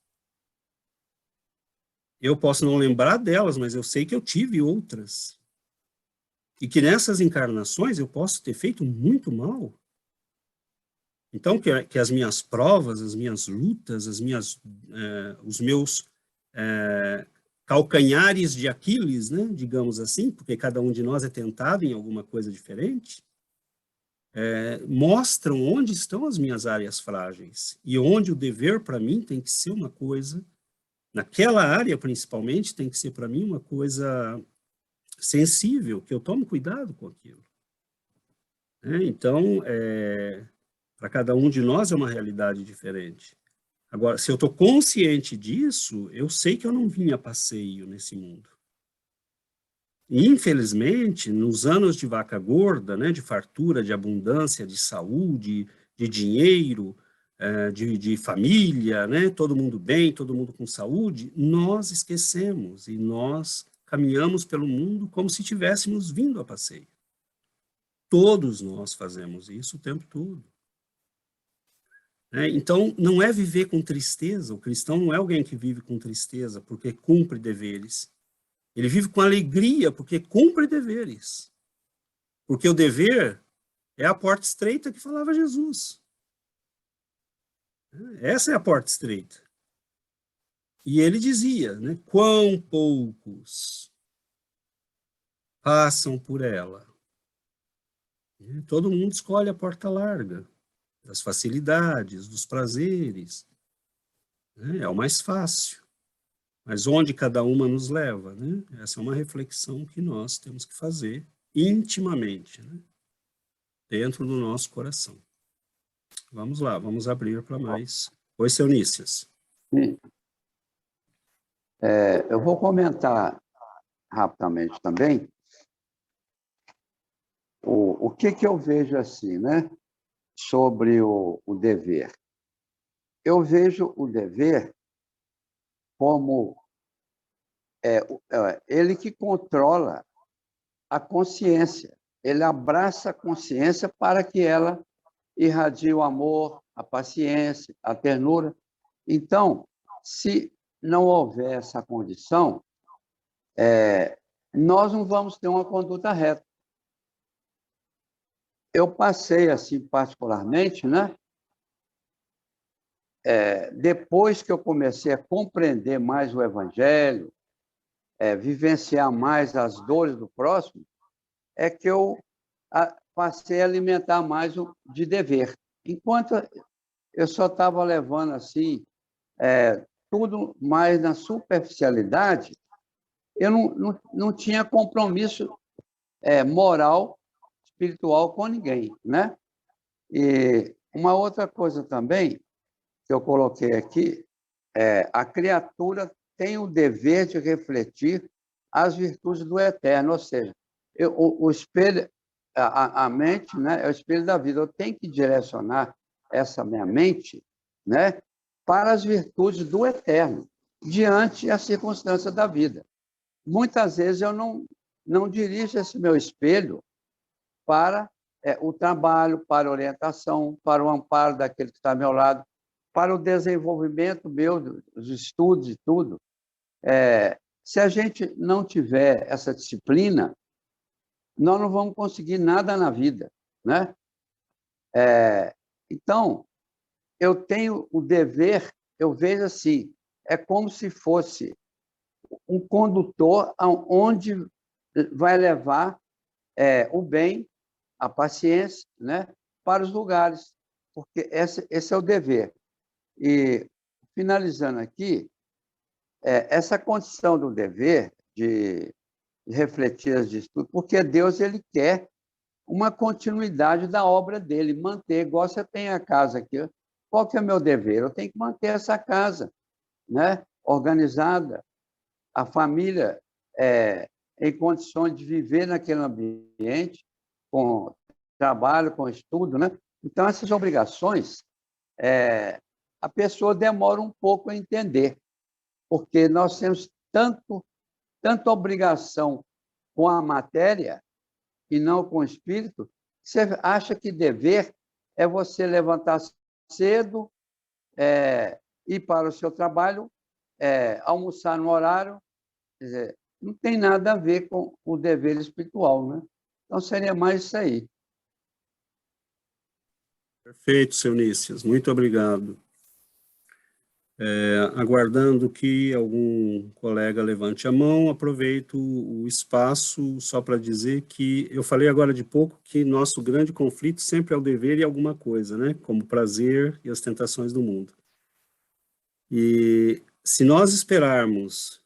Eu posso não lembrar delas, mas eu sei que eu tive outras. E que nessas encarnações eu posso ter feito muito mal. Então, que as minhas provas, as minhas lutas, os meus calcanhares de Aquiles, né, digamos assim, porque cada um de nós é tentado em alguma coisa diferente, mostram onde estão as minhas áreas frágeis e onde o dever para mim tem que ser uma coisa, naquela área principalmente, tem que ser para mim uma coisa sensível, que eu tomo cuidado com aquilo. Então, para cada um de nós é uma realidade diferente. Agora, se eu estou consciente disso, eu sei que eu não vim a passeio nesse mundo. E, infelizmente, nos anos de vaca gorda, né, de fartura, de abundância, de saúde, de dinheiro, de família, né, todo mundo bem, todo mundo com saúde, nós esquecemos e nós caminhamos pelo mundo como se tivéssemos vindo a passeio. Todos nós fazemos isso o tempo todo. Então, não é viver com tristeza. O cristão não é alguém que vive com tristeza porque cumpre deveres. Ele vive com alegria porque cumpre deveres. Porque o dever é a porta estreita que falava Jesus. Essa é a porta estreita. E ele dizia, né, quão poucos passam por ela. Todo mundo escolhe a porta larga, das facilidades, dos prazeres. É o mais fácil. Mas onde cada uma nos leva, né? Essa é uma reflexão que nós temos que fazer intimamente, né? Dentro do nosso coração. Vamos lá, vamos abrir para mais. Oi, seu Nícias. Sim. Eu vou comentar rapidamente também o que eu vejo assim, né? Sobre o dever. Eu vejo o dever como ele que controla a consciência. Ele abraça a consciência para que ela irradie o amor, a paciência, a ternura. Então, se não houver essa condição, nós não vamos ter uma conduta reta. Eu passei, assim, particularmente, né? Depois que eu comecei a compreender mais o Evangelho, vivenciar mais as dores do próximo, é que eu passei a alimentar mais o de dever. Enquanto eu só estava levando assim, tudo mais na superficialidade, eu não tinha compromisso moral, espiritual com ninguém, né? E uma outra coisa também que eu coloquei aqui, a criatura tenho o dever de refletir as virtudes do eterno, ou seja, o espelho, a mente, né, é o espelho da vida. Eu tenho que direcionar essa minha mente, né, para as virtudes do eterno, diante das circunstâncias da vida. Muitas vezes eu não dirijo esse meu espelho para o trabalho, para a orientação, para o amparo daquele que está ao meu lado, para o desenvolvimento meu, dos estudos e tudo. Se a gente não tiver essa disciplina, nós não vamos conseguir nada na vida, né? Então, eu tenho o dever, eu vejo assim, é como se fosse um condutor onde vai levar o bem, a paciência, né, para os lugares, porque esse é o dever. E, finalizando aqui, essa condição do dever de refletir as estudos, porque Deus ele quer uma continuidade da obra dele, manter, igual você tem a casa aqui. Qual que é o meu dever? Eu tenho que manter essa casa, né, organizada, a família em condições de viver naquele ambiente, com trabalho, com estudo, né? Então, essas obrigações, a pessoa demora um pouco a entender, porque nós temos tanta obrigação com a matéria e não com o espírito. Você acha que dever é você levantar cedo, ir para o seu trabalho, almoçar no horário, quer dizer, não tem nada a ver com o dever espiritual, né? Então, seria mais isso aí. Perfeito, seu Nícias, muito obrigado. Aguardando que algum colega levante a mão, aproveito o espaço só para dizer que eu falei agora de pouco que nosso grande conflito sempre é o dever e alguma coisa, né? Como prazer e as tentações do mundo. E se nós esperarmos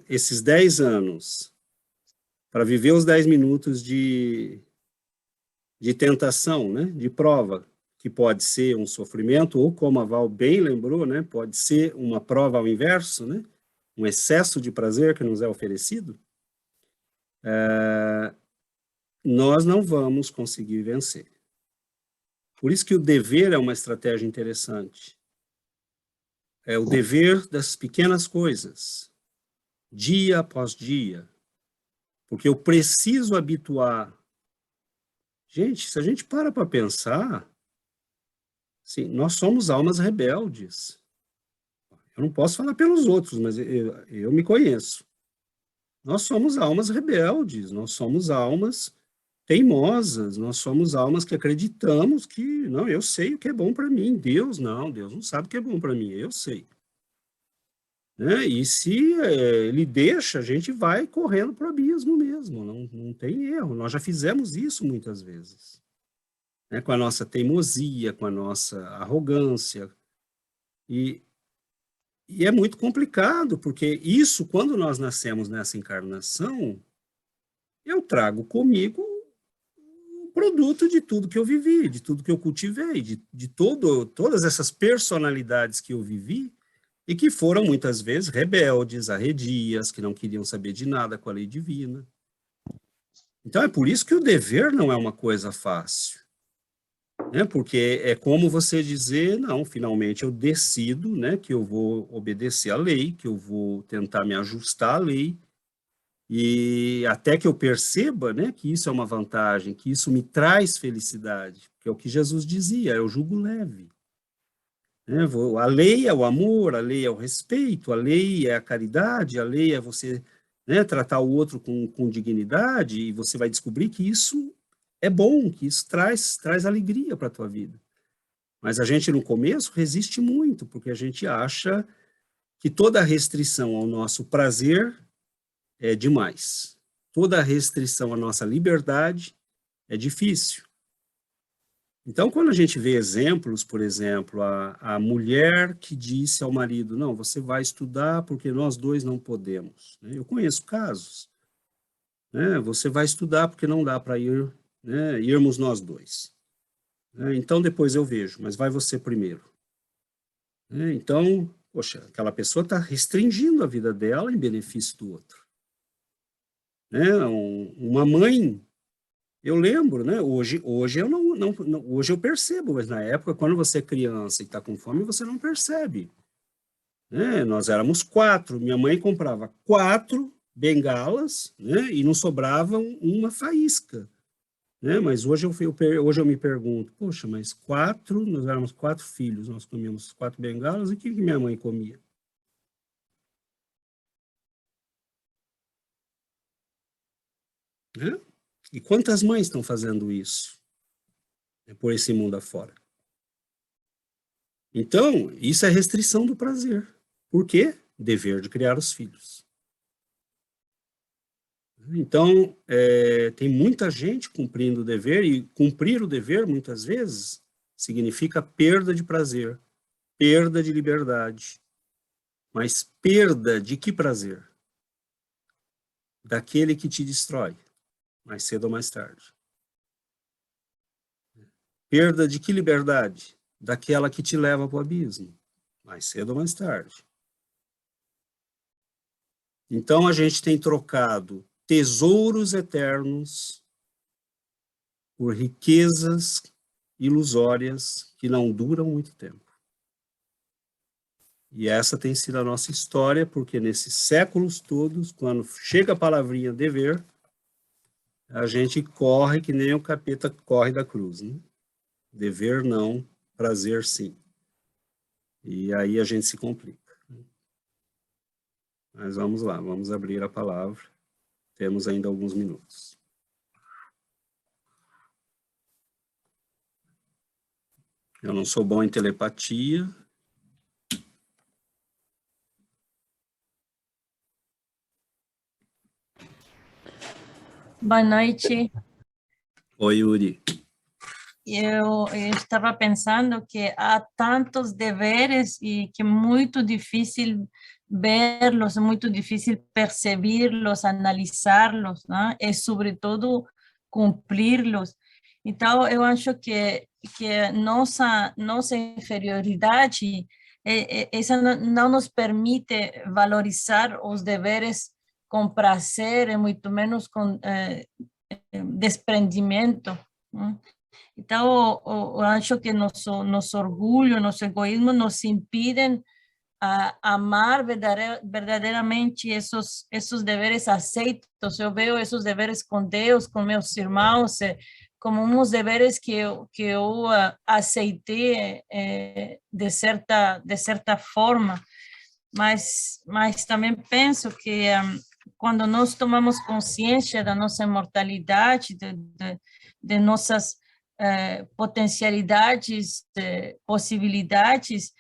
esses 10 anos para viver os 10 minutos de tentação, né? De prova, que pode ser um sofrimento, ou como a Val bem lembrou, né, pode ser uma prova ao inverso, né, um excesso de prazer que nos é oferecido, nós não vamos conseguir vencer. Por isso que o dever é uma estratégia interessante. É o dever das pequenas coisas, dia após dia, porque eu preciso habituar. Gente, se a gente para pensar, sim, nós somos almas rebeldes. Eu não posso falar pelos outros, mas eu me conheço. Nós somos almas rebeldes, nós somos almas teimosas, nós somos almas que acreditamos que, não, eu sei o que é bom para mim. Deus não sabe o que é bom para mim, eu sei. Né? E se ele deixa, a gente vai correndo para o abismo mesmo, não tem erro. Nós já fizemos isso muitas vezes. Né? Com a nossa teimosia, com a nossa arrogância. E é muito complicado, porque isso, quando nós nascemos nessa encarnação, eu trago comigo o produto de tudo que eu vivi, de tudo que eu cultivei, de todas essas personalidades que eu vivi e que foram, muitas vezes, rebeldes, arredias, que não queriam saber de nada com a lei divina. Então, é por isso que o dever não é uma coisa fácil. Né? Porque é como você dizer, não, finalmente eu decido, né, que eu vou obedecer à lei, que eu vou tentar me ajustar à lei, e até que eu perceba, né, que isso é uma vantagem, que isso me traz felicidade, que é o que Jesus dizia, é o jugo leve. Né? A lei é o amor, a lei é o respeito, a lei é a caridade, a lei é você, né, tratar o outro com dignidade, e você vai descobrir que isso é bom, que isso traz alegria para a tua vida. Mas a gente, no começo, resiste muito, porque a gente acha que toda restrição ao nosso prazer é demais. Toda restrição à nossa liberdade é difícil. Então, quando a gente vê exemplos, por exemplo, a mulher que disse ao marido, não, você vai estudar porque nós dois não podemos. Eu conheço casos. Né? Você vai estudar porque não dá para ir, né, irmos nós dois. Então, depois eu vejo, mas vai você primeiro. Então, Poxa, aquela pessoa está restringindo a vida dela em benefício do outro. Né? Uma mãe, eu lembro, né? Hoje eu hoje eu percebo, mas na época, quando você é criança e está com fome, você não percebe. Né? Nós éramos 4, minha mãe comprava 4 bengalas, né? E não sobrava uma faísca. Né? Mas hoje eu me pergunto, poxa, mas 4, nós éramos 4 filhos, nós comíamos 4 bengalas, e o que minha mãe comia? Né? E quantas mães estão fazendo isso? Por esse mundo afora. Então, isso é restrição do prazer. Por quê? Dever de criar os filhos. Então, tem muita gente cumprindo o dever, e cumprir o dever, muitas vezes, significa perda de prazer, perda de liberdade. Mas perda de que prazer? Daquele que te destrói, mais cedo ou mais tarde. Perda de que liberdade? Daquela que te leva para o abismo, mais cedo ou mais tarde. Então, a gente tem trocado tesouros eternos por riquezas ilusórias que não duram muito tempo. E essa tem sido a nossa história, porque nesses séculos todos, quando chega a palavrinha dever, a gente corre que nem o capeta corre da cruz, né? Dever não, prazer sim. E aí a gente se complica. Mas vamos lá, vamos abrir a palavra. Temos ainda alguns minutos. Eu não sou bom em telepatia. Boa noite. Oi, Yuri. Eu estava pensando que há tantos deveres e que é muito difícil vê-los, é muito difícil percebê-los, analisá-los, né? E, sobretudo, cumpri-los. Então, eu acho que nossa inferioridade, essa não nos permite valorizar os deveres com prazer e muito menos com desprendimento, né? Então, eu acho que nosso orgulho, nosso egoísmo nos impedem a amar verdadeiramente esses deveres aceitos. Eu vejo esses deveres com Deus, com meus irmãos, como uns deveres que eu aceitei de certa forma, mas também penso que quando nós tomamos consciência da nossa imortalidade, de nossas potencialidades, possibilidades,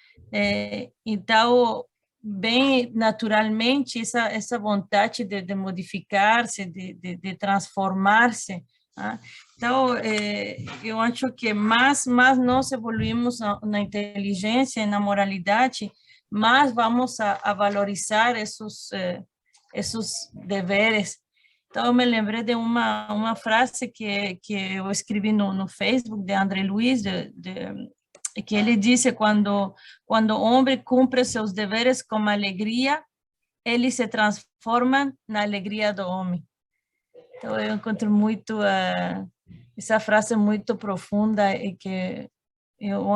então, bem naturalmente, essa vontade de modificar-se, de transformar-se. Tá? Então, eu acho que mais nós evoluímos na inteligência e na moralidade, mais vamos a valorizar esses deveres. Então, eu me lembrei de uma frase que eu escrevi no Facebook, de André Luiz, que ele disse, quando o homem cumpre seus deveres com alegria, ele se transforma na alegria do homem. Então, eu encontro muito essa frase muito profunda, e que eu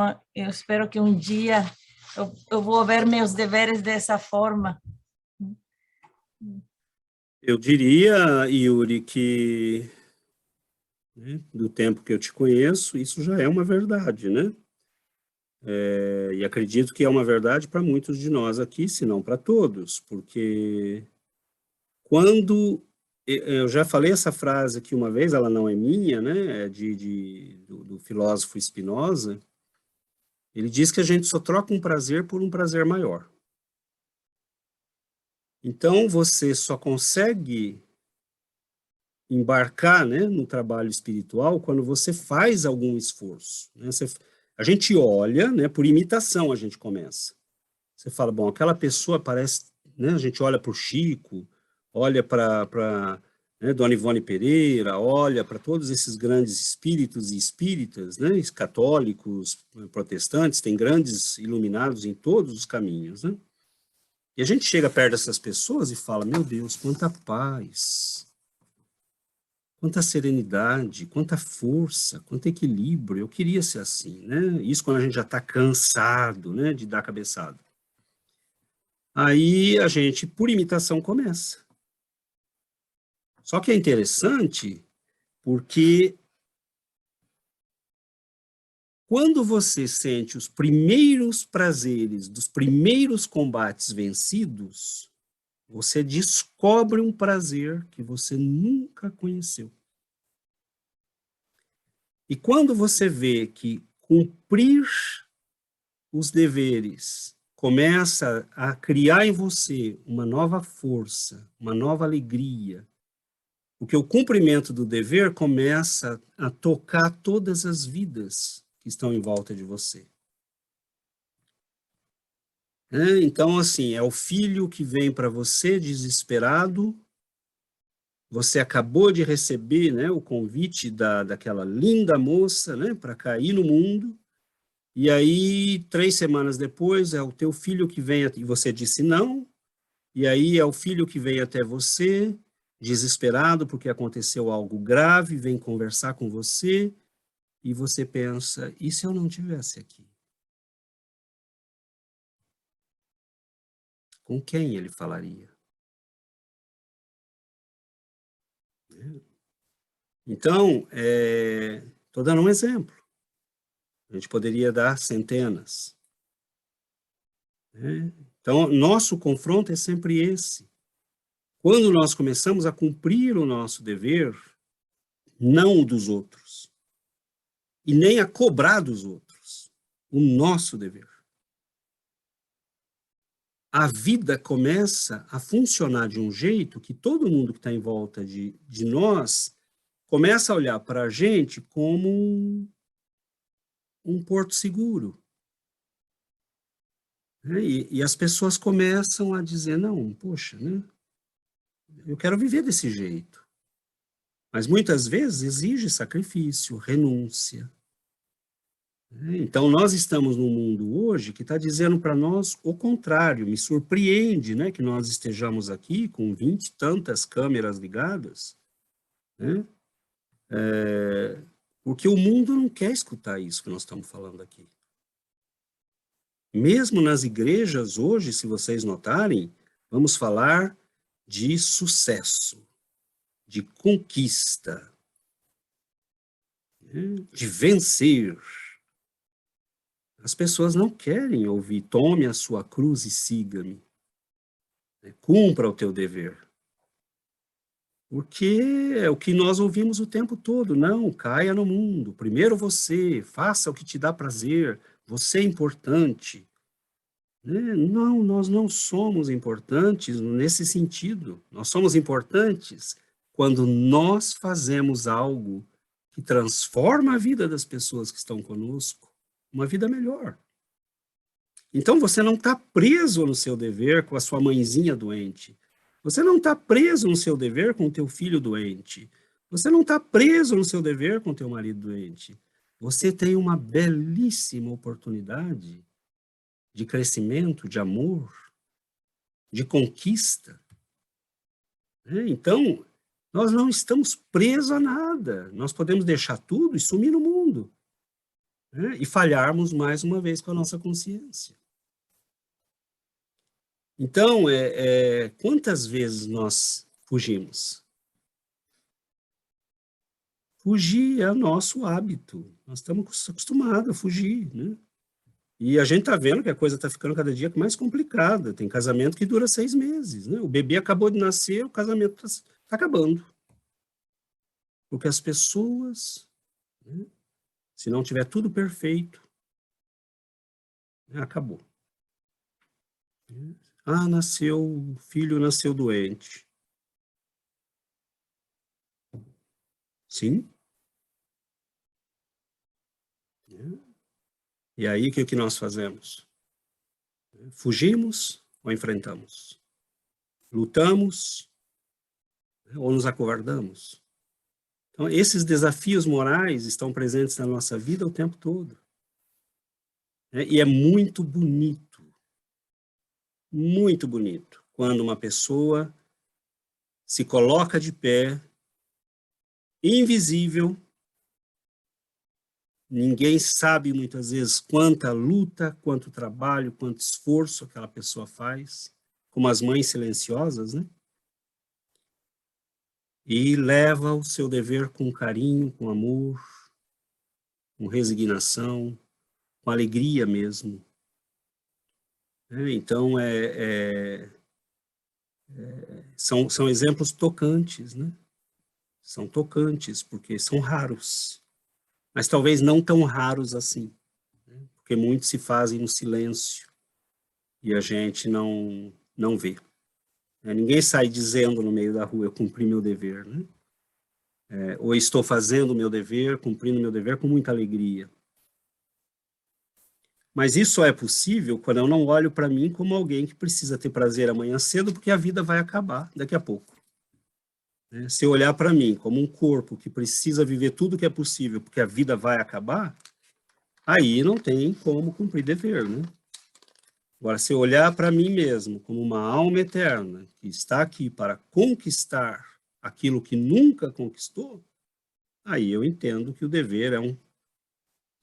espero que um dia eu vou ver meus deveres dessa forma. Eu diria, Yuri, que, né, do tempo que eu te conheço, isso já é uma verdade, né? E acredito que é uma verdade para muitos de nós aqui, se não para todos, porque quando... Eu já falei essa frase aqui uma vez, ela não é minha, né? É do filósofo Spinoza. Ele diz que a gente só troca um prazer por um prazer maior. Então, você só consegue embarcar, né, no trabalho espiritual quando você faz algum esforço. Né? A gente olha, né, por imitação a gente começa. Você fala, bom, aquela pessoa parece... Né, a gente olha para o Chico, olha para né, Dona Ivone Pereira, olha para todos esses grandes espíritos e espíritas, né, católicos, protestantes, tem grandes iluminados em todos os caminhos, né? E a gente chega perto dessas pessoas e fala, meu Deus, quanta paz, quanta serenidade, quanta força, quanto equilíbrio, eu queria ser assim, né? Isso quando a gente já está cansado, né, de dar cabeçada. Aí a gente, por imitação, começa. Só que é interessante porque quando você sente os primeiros prazeres dos primeiros combates vencidos, você descobre um prazer que você nunca conheceu. E quando você vê que cumprir os deveres começa a criar em você uma nova força, uma nova alegria, porque o cumprimento do dever começa a tocar todas as vidas que estão em volta de você. Então, assim, é o filho que vem para você desesperado, você acabou de receber, né, o convite daquela linda moça, né, para cair no mundo, e aí 3 semanas depois é o teu filho que vem, e você disse não, e aí é o filho que vem até você, desesperado porque aconteceu algo grave, vem conversar com você, e você pensa, e se eu não estivesse aqui? Com quem ele falaria? Então, estou dando um exemplo. A gente poderia dar centenas. Então, nosso confronto é sempre esse. Quando nós começamos a cumprir o nosso dever, não o dos outros, e nem a cobrar dos outros, o nosso dever. A vida começa a funcionar de um jeito que todo mundo que está em volta de nós começa a olhar para a gente como um porto seguro. E as pessoas começam a dizer, não, poxa, né? Eu quero viver desse jeito. Mas muitas vezes exige sacrifício, renúncia. Então, nós estamos num mundo hoje que está dizendo para nós o contrário. Me surpreende, né, que nós estejamos aqui com 20 e tantas câmeras ligadas, né? Porque o mundo não quer escutar isso que nós estamos falando aqui. Mesmo nas igrejas hoje, se vocês notarem, vamos falar de sucesso, de conquista, de vencer. As pessoas não querem ouvir, tome a sua cruz e siga-me. Cumpra o teu dever. Porque é o que nós ouvimos o tempo todo. Não, caia no mundo. Primeiro você, faça o que te dá prazer. Você é importante. Não, nós não somos importantes nesse sentido. Nós somos importantes quando nós fazemos algo que transforma a vida das pessoas que estão conosco, uma vida melhor. Então você não está preso no seu dever com a sua mãezinha doente. Você não está preso no seu dever com o teu filho doente. Você não está preso no seu dever com o teu marido doente. Você tem uma belíssima oportunidade de crescimento, de amor, de conquista. Então, nós não estamos presos a nada. Nós podemos deixar tudo e sumir no mundo. E falharmos mais uma vez com a nossa consciência. Então, quantas vezes nós fugimos? Fugir é o nosso hábito. Nós estamos acostumados a fugir, né? E a gente está vendo que a coisa está ficando cada dia mais complicada. Tem casamento que dura 6 meses, né? O bebê acabou de nascer, o casamento está acabando. Porque as pessoas, né, se não tiver tudo perfeito, acabou. O filho nasceu doente. Sim. E aí, o que nós fazemos? Fugimos ou enfrentamos? Lutamos ou nos acovardamos? Então, esses desafios morais estão presentes na nossa vida o tempo todo. E é muito bonito muito bonito, quando uma pessoa se coloca de pé, invisível, ninguém sabe muitas vezes quanta luta, quanto trabalho, quanto esforço aquela pessoa faz, como as mães silenciosas, né? E leva o seu dever com carinho, com amor, com resignação, com alegria mesmo. Então, são exemplos tocantes, né? São tocantes, porque são raros, mas talvez não tão raros assim, né? Porque muitos se fazem no silêncio e a gente não vê. Ninguém sai dizendo no meio da rua, eu cumpri meu dever, né? Ou estou fazendo o meu dever, cumprindo o meu dever com muita alegria. Mas isso só é possível quando eu não olho para mim como alguém que precisa ter prazer amanhã cedo, porque a vida vai acabar daqui a pouco. Se eu olhar para mim como um corpo que precisa viver tudo que é possível, porque a vida vai acabar, aí não tem como cumprir dever, né? Agora, se eu olhar para mim mesmo como uma alma eterna, que está aqui para conquistar aquilo que nunca conquistou, aí eu entendo que o dever é um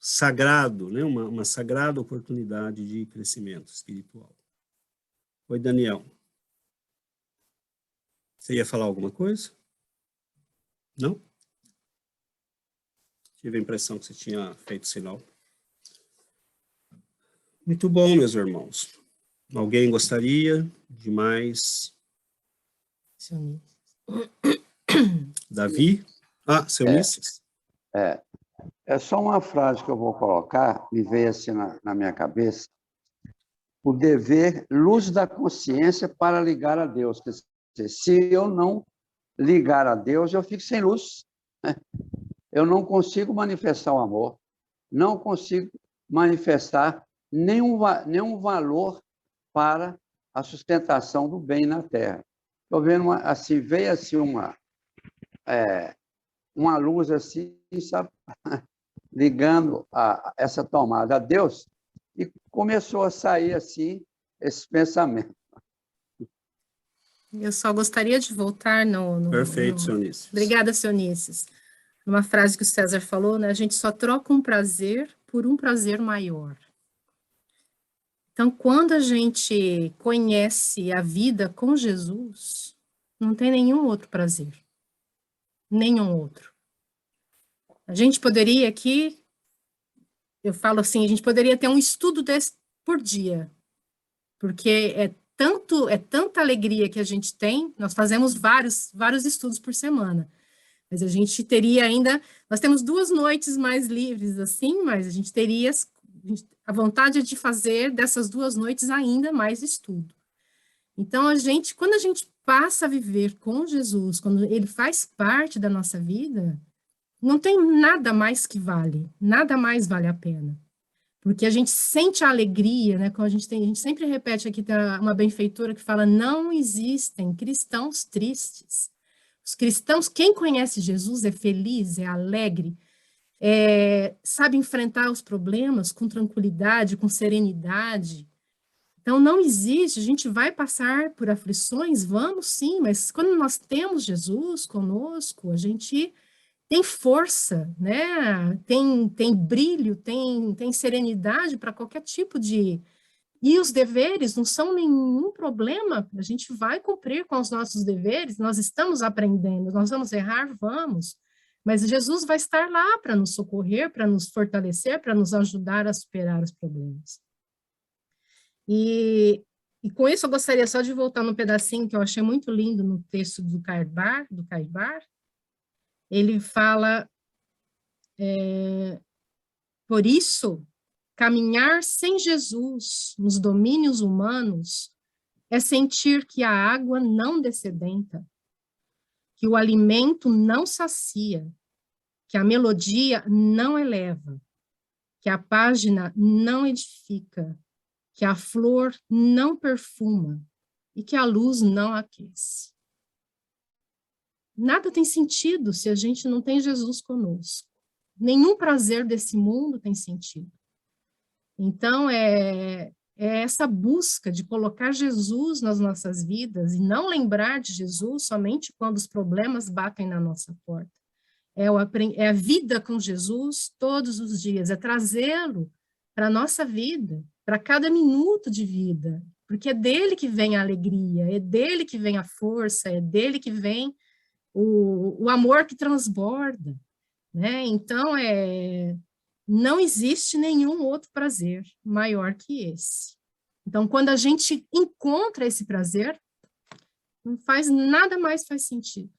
sagrado, né? Uma sagrada oportunidade de crescimento espiritual. Oi, Daniel. Você ia falar alguma coisa? Não? Tive a impressão que você tinha feito sinal. Muito bom, meus irmãos. Alguém gostaria de mais? Davi? Seu Ulisses? É só uma frase que eu vou colocar, me veio assim na minha cabeça. O dever, luz da consciência para ligar a Deus. Quer dizer, se eu não ligar a Deus, eu fico sem luz. Eu não consigo manifestar o amor, não consigo manifestar nenhum valor para a sustentação do bem na Terra. Estou vendo, assim, veio assim uma luz assim, sabe? Ligando essa tomada a Deus, e começou a sair assim esse pensamento. Eu só gostaria de voltar Perfeito, seu Ulisses. Obrigada, seu Ulisses. Uma frase que o César falou, né? A gente só troca um prazer por um prazer maior. Então, quando a gente conhece a vida com Jesus, não tem nenhum outro prazer. Nenhum outro. A gente poderia aqui, eu falo assim, a gente poderia ter um estudo desse por dia, porque é tanta alegria que a gente tem, nós fazemos vários estudos por semana, mas a gente teria ainda, nós temos 2 noites mais livres assim, mas a gente teria a vontade de fazer dessas 2 noites ainda mais estudo. Então, quando a gente passa a viver com Jesus, quando ele faz parte da nossa vida, não tem nada mais que vale, nada mais vale a pena. Porque a gente sente a alegria, né? Como a gente sempre repete aqui, tem uma benfeitora que fala, não existem cristãos tristes. Os cristãos, quem conhece Jesus é feliz, é alegre, sabe enfrentar os problemas com tranquilidade, com serenidade. Então, não existe, a gente vai passar por aflições, vamos sim, mas quando nós temos Jesus conosco, a gente tem força, né? Tem brilho, tem serenidade para qualquer tipo de... E os deveres não são nenhum problema, a gente vai cumprir com os nossos deveres, nós estamos aprendendo, nós vamos errar, vamos, mas Jesus vai estar lá para nos socorrer, para nos fortalecer, para nos ajudar a superar os problemas. E com isso eu gostaria só de voltar num pedacinho que eu achei muito lindo no texto do Caibar, ele fala, por isso, caminhar sem Jesus nos domínios humanos é sentir que a água não dessedenta, que o alimento não sacia, que a melodia não eleva, que a página não edifica, que a flor não perfuma e que a luz não aquece. Nada tem sentido se a gente não tem Jesus conosco. Nenhum prazer desse mundo tem sentido. Então, é essa busca de colocar Jesus nas nossas vidas e não lembrar de Jesus somente quando os problemas batem na nossa porta. É a vida com Jesus todos os dias, é trazê-lo para a nossa vida, para cada minuto de vida, porque é dele que vem a alegria, é dele que vem a força, é dele que vem o amor que transborda, né? Então, não existe nenhum outro prazer maior que esse. Então, quando a gente encontra esse prazer, não faz nada mais faz sentido.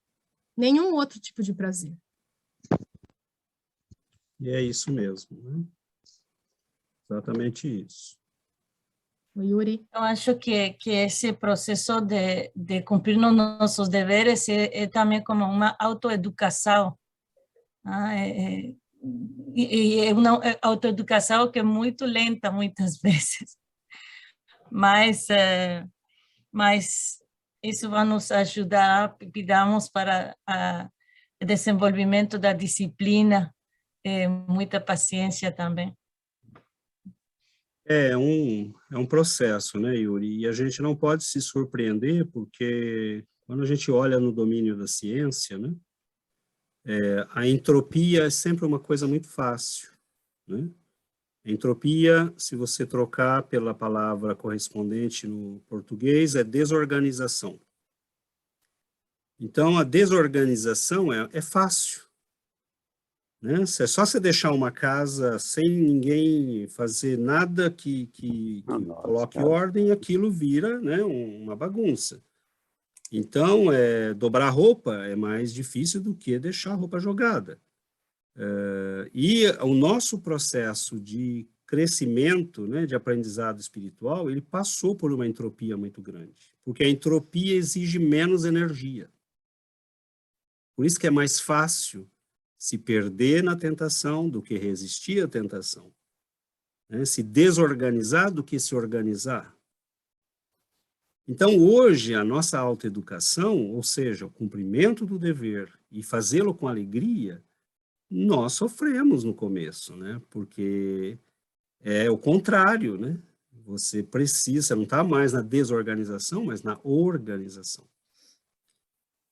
Nenhum outro tipo de prazer. E é isso mesmo, né? Exatamente isso. O Yuri? Eu acho que esse processo de cumprir nossos deveres é também como uma autoeducação. E é uma autoeducação que é muito lenta, muitas vezes. Mas isso vai nos ajudar, pedimos, para o desenvolvimento da disciplina, muita paciência também. É um processo, né, Yuri? E a gente não pode se surpreender, porque quando a gente olha no domínio da ciência, né, a entropia é sempre uma coisa muito fácil, né? Entropia, se você trocar pela palavra correspondente no português, é desorganização. Então, a desorganização é fácil, né? É só você deixar uma casa sem ninguém fazer nada que coloque ordem, aquilo vira, né, uma bagunça. Então, dobrar roupa é mais difícil do que deixar a roupa jogada. E o nosso processo de crescimento, né, de aprendizado espiritual, ele passou por uma entropia muito grande, porque a entropia exige menos energia. Por isso que é mais fácil se perder na tentação do que resistir à tentação, né? Se desorganizar do que se organizar. Então, hoje, a nossa autoeducação, ou seja, o cumprimento do dever e fazê-lo com alegria, nós sofremos no começo, né? Porque é o contrário, né? Você precisa, não está mais na desorganização, mas na organização.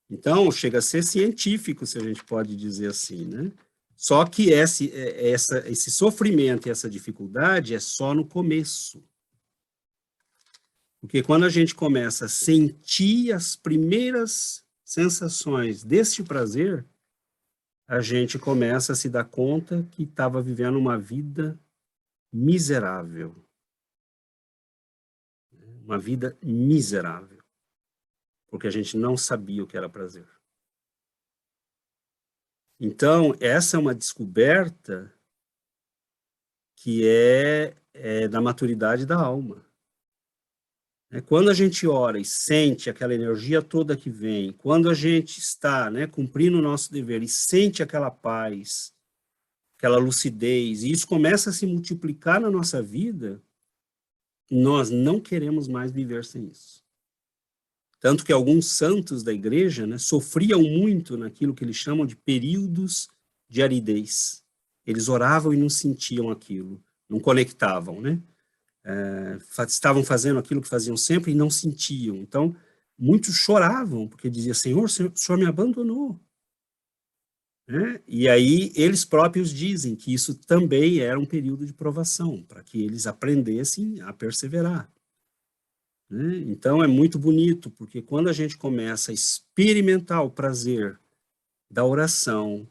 Então, chega a ser científico, se a gente pode dizer assim, né? Só que esse sofrimento e essa dificuldade é só no começo. Porque quando a gente começa a sentir as primeiras sensações deste prazer, a gente começa a se dar conta que estava vivendo uma vida miserável. Uma vida miserável. Porque a gente não sabia o que era prazer. Então, essa é uma descoberta que é da maturidade da alma. Quando a gente ora e sente aquela energia toda que vem, quando a gente está, né, cumprindo o nosso dever e sente aquela paz, aquela lucidez, e isso começa a se multiplicar na nossa vida, nós não queremos mais viver sem isso. Tanto que alguns santos da igreja, né, sofriam muito naquilo que eles chamam de períodos de aridez. Eles oravam e não sentiam aquilo, não conectavam, né? Estavam fazendo aquilo que faziam sempre e não sentiam. Então, muitos choravam, porque diziam, Senhor, o Senhor me abandonou. Né? E aí, eles próprios dizem que isso também era um período de provação, para que eles aprendessem a perseverar. Né? Então, é muito bonito, porque quando a gente começa a experimentar o prazer da oração,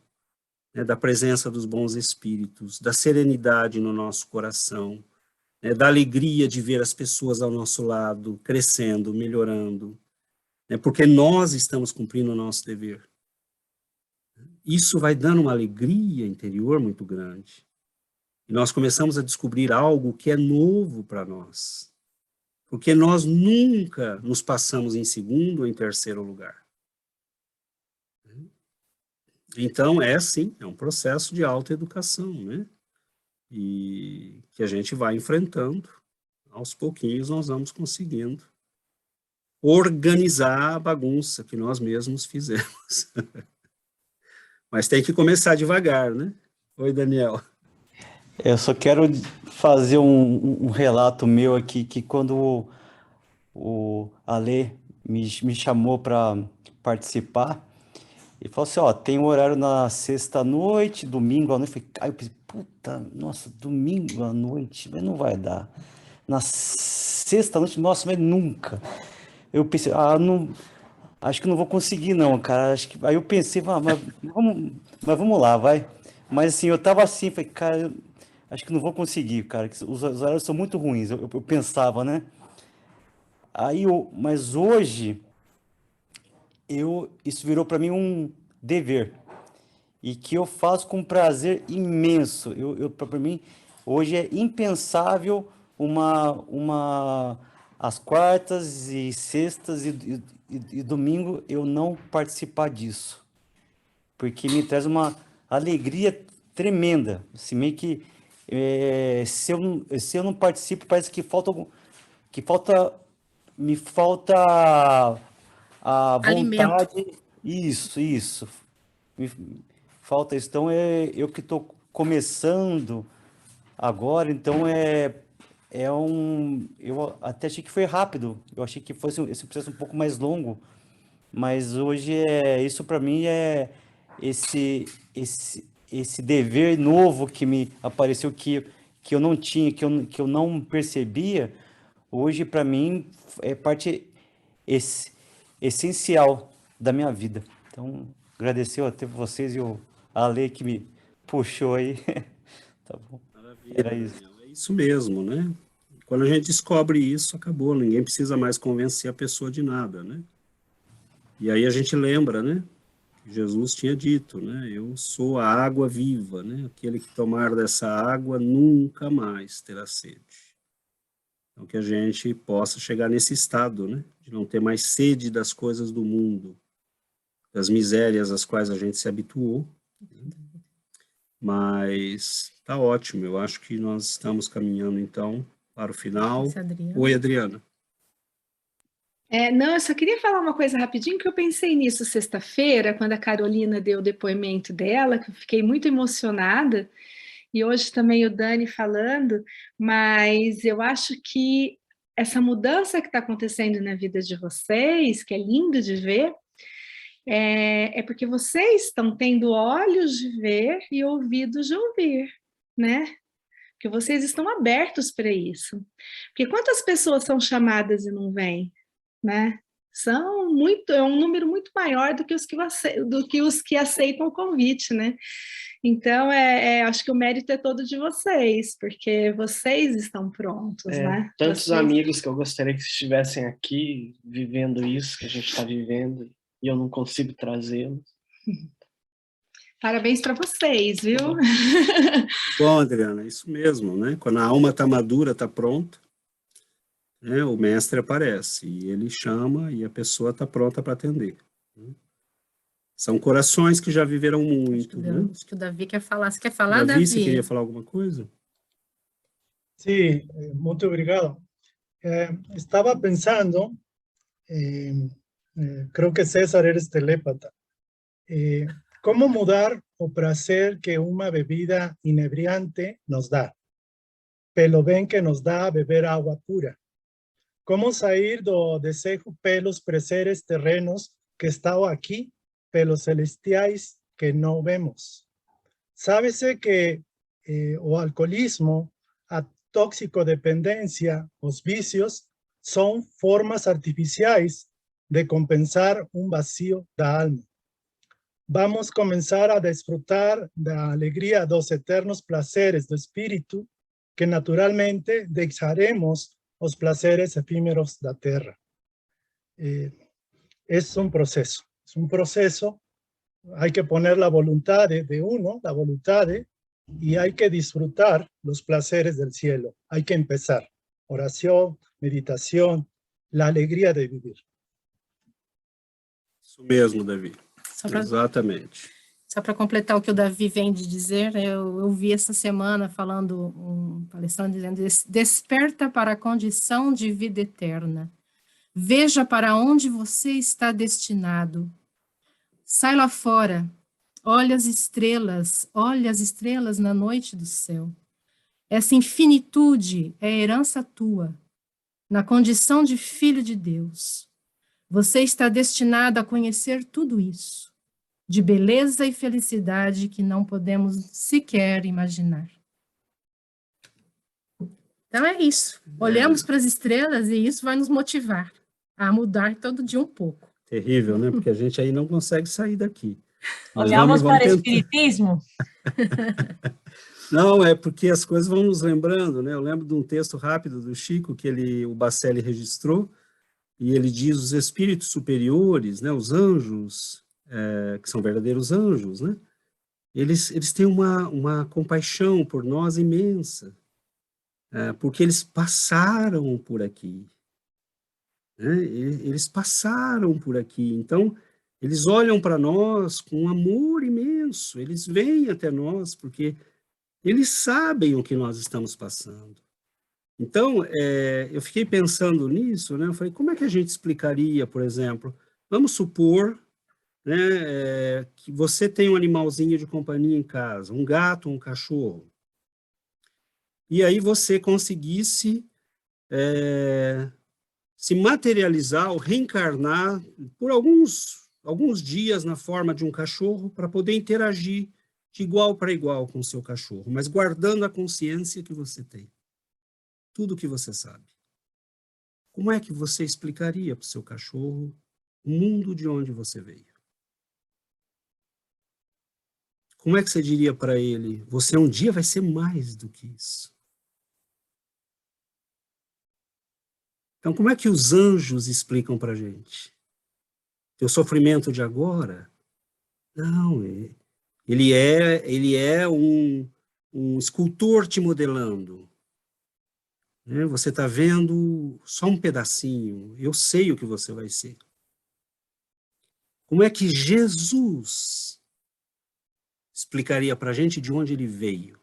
né, da presença dos bons espíritos, da serenidade no nosso coração, da alegria de ver as pessoas ao nosso lado, crescendo, melhorando, porque nós estamos cumprindo o nosso dever. Isso vai dando uma alegria interior muito grande. E nós começamos a descobrir algo que é novo para nós, porque nós nunca nos passamos em segundo ou em terceiro lugar. Então, sim, é um processo de autoeducação, né? E que a gente vai enfrentando, aos pouquinhos nós vamos conseguindo organizar a bagunça que nós mesmos fizemos. Mas tem que começar devagar, né? Oi, Daniel. Eu só quero fazer um relato meu aqui, que quando o Ale me chamou para participar, ele falou assim, ó, tem um horário na sexta-noite, domingo à noite. Aí eu pensei, puta, nossa, domingo à noite, mas não vai dar. Na sexta-noite, nossa, mas nunca. Eu pensei, não, acho que não vou conseguir não, cara. Aí eu pensei, mas vamos lá, vai. Mas assim, eu tava assim, falei, cara, acho que não vou conseguir, cara, que os horários são muito ruins. Eu pensava, né? Mas hoje, isso virou para mim um dever. E que eu faço com prazer imenso. Para mim, hoje é impensável às quartas e sextas e domingo eu não participar disso, porque me traz uma alegria tremenda. Assim, meio que se eu não participo, parece que que falta, me falta a Alimento. vontade. Isso. Me falta isso. Então, eu que estou começando agora, então eu até achei que foi rápido, eu achei que fosse esse processo um pouco mais longo, mas hoje isso para mim é esse dever novo que me apareceu, que eu não tinha, que eu não percebia, hoje para mim é parte esse, essencial da minha vida. Então, agradecer até vocês e o Ale que me puxou aí. Tá bom. Maravilha, Era isso. Daniel. É isso mesmo, né? Quando a gente descobre isso, acabou. Ninguém precisa mais convencer a pessoa de nada, né? E aí a gente lembra, né? Que Jesus tinha dito, né? Eu sou a água viva, né? Aquele que tomar dessa água nunca mais terá sede. Então, que a gente possa chegar nesse estado, né? De não ter mais sede das coisas do mundo, das misérias às quais a gente se habituou. Né? Mas tá ótimo, eu acho que nós estamos caminhando, então, para o final. Oi, Adriana. Não, eu só queria falar uma coisa rapidinho, que eu pensei nisso sexta-feira, quando a Carolina deu o depoimento dela, que eu fiquei muito emocionada, e hoje também o Dani falando, mas eu acho que essa mudança que está acontecendo na vida de vocês, que é lindo de ver, é porque vocês estão tendo olhos de ver e ouvidos de ouvir, né? Que vocês estão abertos para isso. Porque quantas pessoas são chamadas e não vêm, né? É um número muito maior do que os que aceitam o convite, né? Então, acho que o mérito é todo de vocês, porque vocês estão prontos, né? Tantos amigos que eu gostaria que estivessem aqui vivendo isso que a gente está vivendo e eu não consigo trazê-los. Parabéns para vocês, viu? Bom, Adriana, é isso mesmo, né? Quando a alma está madura, está pronta, né? O mestre aparece e ele chama e a pessoa está pronta para atender. Né? São corações que já viveram muito, né? Acho que o Davi quer falar. Você quer falar, Davi? Davi? Você queria falar alguma coisa? Sí, muito obrigado. Estaba pensando, creo que César eres telépata, ¿cómo mudar o prazer que uma bebida inebriante nos dá? Pelo bem que nos dá beber água pura. Como sair do desejo pelos prazeres terrenos que estão aqui, pelos celestiais que não vemos? Sabe-se que o alcoolismo, a toxicodependência, os vícios, são formas artificiais de compensar um vazio da alma. Vamos começar a desfrutar da alegria dos eternos prazeres do espírito, que naturalmente deixaremos os prazeres efímeros da terra. Es un proceso, hay que poner la voluntad de uno, la voluntad, y hay que disfrutar los placeres del cielo. Hay que empezar. Oración, meditación, la alegría de vivir. Isso mesmo, Davi. Exatamente. Só para completar o que o Davi vem de dizer, eu vi essa semana falando, um palestrante dizendo, desperta para a condição de vida eterna. Veja para onde você está destinado. Sai lá fora, olha as estrelas na noite do céu. Essa infinitude é herança tua, na condição de filho de Deus. Você está destinado a conhecer tudo isso, de beleza e felicidade que não podemos sequer imaginar. Então é isso. Olhamos para as estrelas e isso vai nos motivar a mudar todo dia um pouco. Terrível, né? Porque a gente aí não consegue sair daqui. Mas Olhamos para o tentar. espiritismo. Não, é porque as coisas vão nos lembrando, né? Eu lembro de um texto rápido do Chico que o Bacelli registrou, e ele diz os espíritos superiores, né? Os anjos, que são verdadeiros anjos, né? Eles têm uma compaixão por nós imensa, porque eles passaram por aqui, né? Eles passaram por aqui, então eles olham para nós com um amor imenso, eles vêm até nós porque eles sabem o que nós estamos passando. Então, eu fiquei pensando nisso, né? Eu falei, como é que a gente explicaria, por exemplo, vamos supor, né, que você tem um animalzinho de companhia em casa, um gato, um cachorro, e aí você conseguisse se materializar ou reencarnar por alguns dias na forma de um cachorro para poder interagir de igual para igual com o seu cachorro, mas guardando a consciência que você tem. Tudo que você sabe. Como é que você explicaria para o seu cachorro o mundo de onde você veio? Como é que você diria para ele, você um dia vai ser mais do que isso? Então, como é que os anjos explicam para a gente? O sofrimento de agora? Não, ele é um escultor te modelando. Né? Você está vendo só um pedacinho. Eu sei o que você vai ser. Como é que Jesus explicaria para a gente de onde ele veio?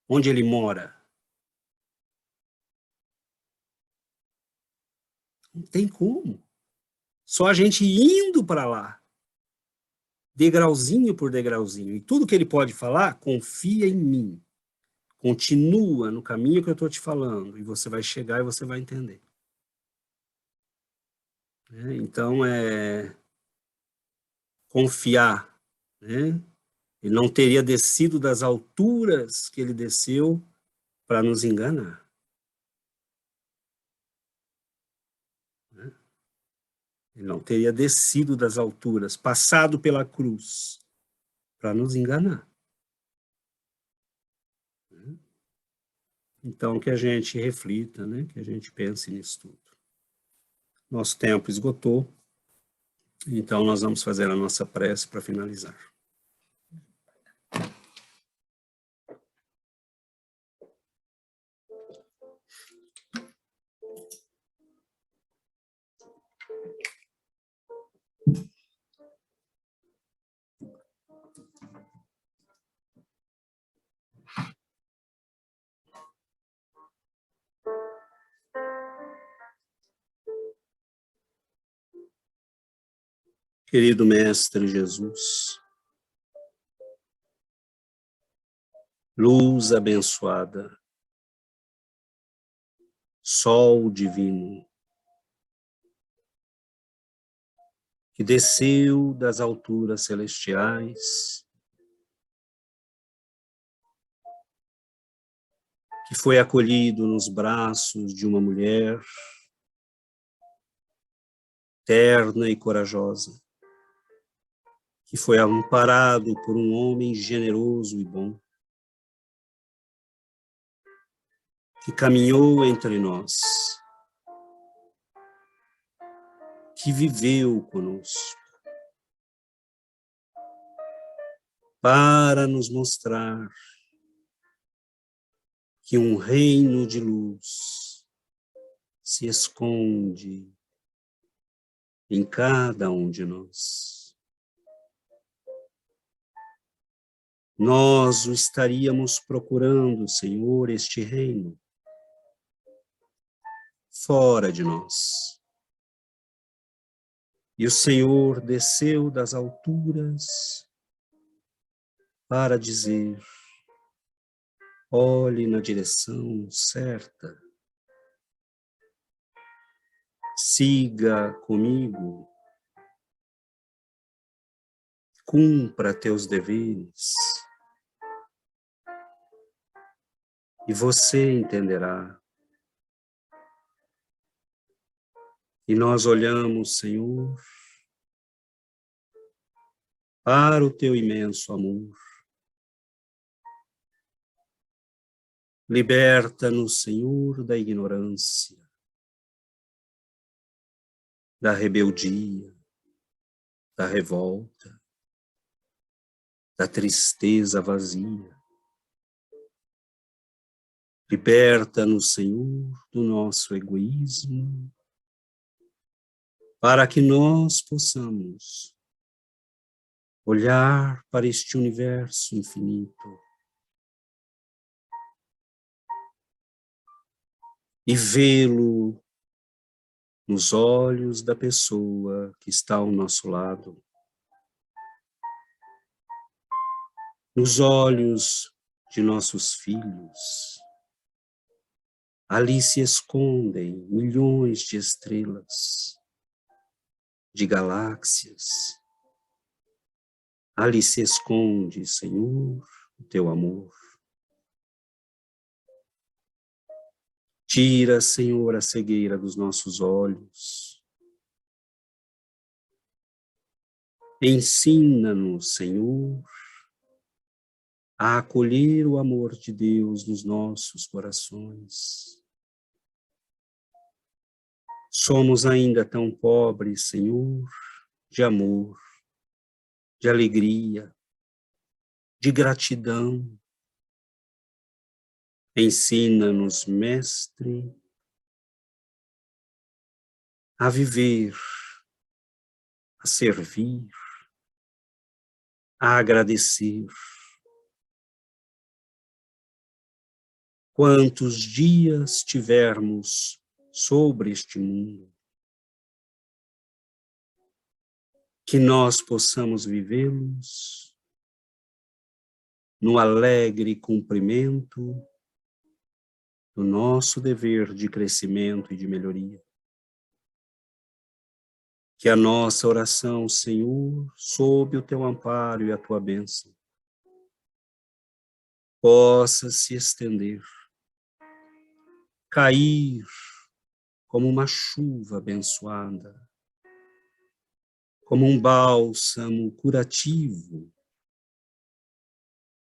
Onde ele mora? Não tem como. Só a gente indo para lá, degrauzinho por degrauzinho. E tudo que ele pode falar, confia em mim. Continua no caminho que eu estou te falando. E você vai chegar e você vai entender. Então, confiar. Né? Ele não teria descido das alturas que ele desceu para nos enganar. Ele não teria descido das alturas, passado pela cruz, para nos enganar. Então, que a gente reflita, né? Que a gente pense nisso tudo. Nosso tempo esgotou, então nós vamos fazer a nossa prece para finalizar. Querido Mestre Jesus, luz abençoada, sol divino, que desceu das alturas celestiais, que foi acolhido nos braços de uma mulher terna e corajosa, que foi amparado por um homem generoso e bom, que caminhou entre nós, que viveu conosco, para nos mostrar que um reino de luz se esconde em cada um de nós. Nós o estaríamos procurando, Senhor, este reino, fora de nós. E o Senhor desceu das alturas para dizer olhe na direção certa. Siga comigo. Cumpra teus deveres. E você entenderá. E nós olhamos, Senhor, para o teu imenso amor. Liberta-nos, Senhor, da ignorância, da rebeldia, da revolta, da tristeza vazia. Liberta-nos, Senhor, do nosso egoísmo, para que nós possamos olhar para este universo infinito e vê-lo nos olhos da pessoa que está ao nosso lado, nos olhos de nossos filhos. Ali se escondem milhões de estrelas, de galáxias. Ali se esconde, Senhor, o teu amor. Tira, Senhor, a cegueira dos nossos olhos. Ensina-nos, Senhor, a acolher o amor de Deus nos nossos corações. Somos ainda tão pobres, Senhor, de amor, de alegria, de gratidão. Ensina-nos, Mestre, a viver, a servir, a agradecer. Quantos dias tivermos sobre este mundo, que nós possamos vivê-los no alegre cumprimento do nosso dever de crescimento e de melhoria. Que a nossa oração, Senhor, sob o teu amparo e a tua bênção, possa se estender, cair como uma chuva abençoada, como um bálsamo curativo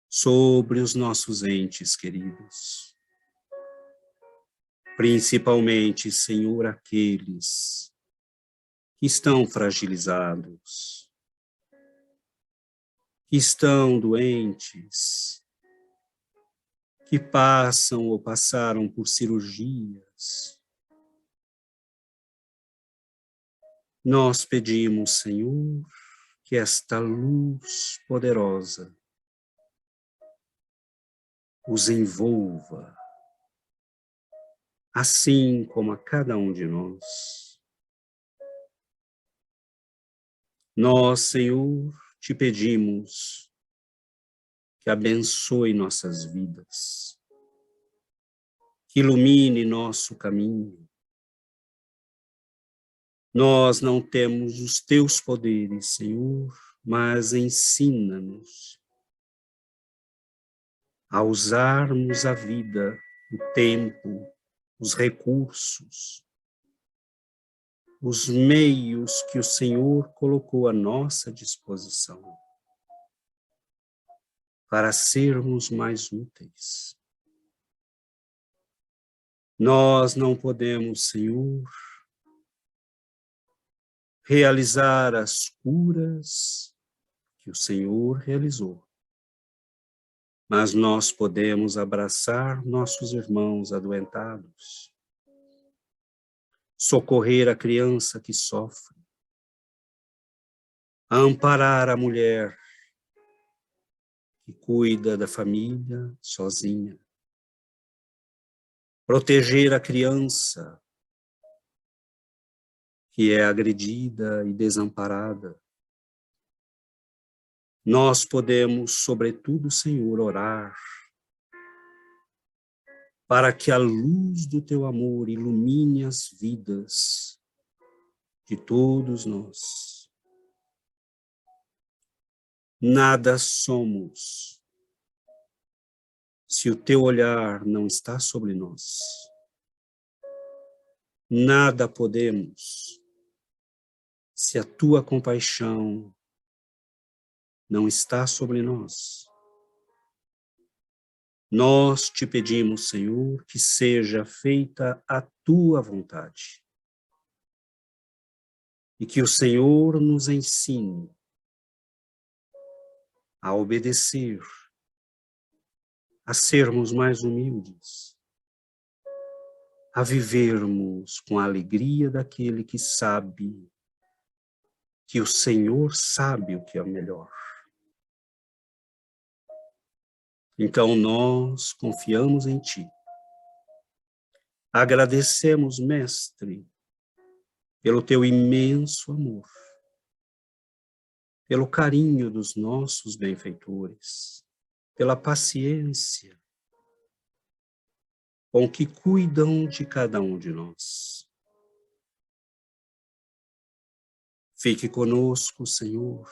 sobre os nossos entes queridos. Principalmente, Senhor, aqueles que estão fragilizados, que estão doentes, que passam ou passaram por cirurgias. Nós pedimos, Senhor, que esta luz poderosa os envolva, assim como a cada um de nós. Nós, Senhor, te pedimos que abençoe nossas vidas, que ilumine nosso caminho. Nós não temos os teus poderes, Senhor, mas ensina-nos a usarmos a vida, o tempo, os recursos, os meios que o Senhor colocou à nossa disposição para sermos mais úteis. Nós não podemos, Senhor, realizar as curas que o Senhor realizou, mas nós podemos abraçar nossos irmãos adoentados, socorrer a criança que sofre, amparar a mulher que cuida da família sozinha, proteger a criança que é agredida e desamparada. Nós podemos, sobretudo, Senhor, orar para que a luz do teu amor ilumine as vidas de todos nós. Nada somos se o teu olhar não está sobre nós. Nada podemos se a tua compaixão não está sobre nós. Nós te pedimos, Senhor, que seja feita a tua vontade e que o Senhor nos ensine a obedecer, a sermos mais humildes, a vivermos com a alegria daquele que sabe que o Senhor sabe o que é melhor. Então nós confiamos em Ti. Agradecemos, Mestre, pelo Teu imenso amor, pelo carinho dos nossos benfeitores, pela paciência com que cuidam de cada um de nós. Fique conosco, Senhor.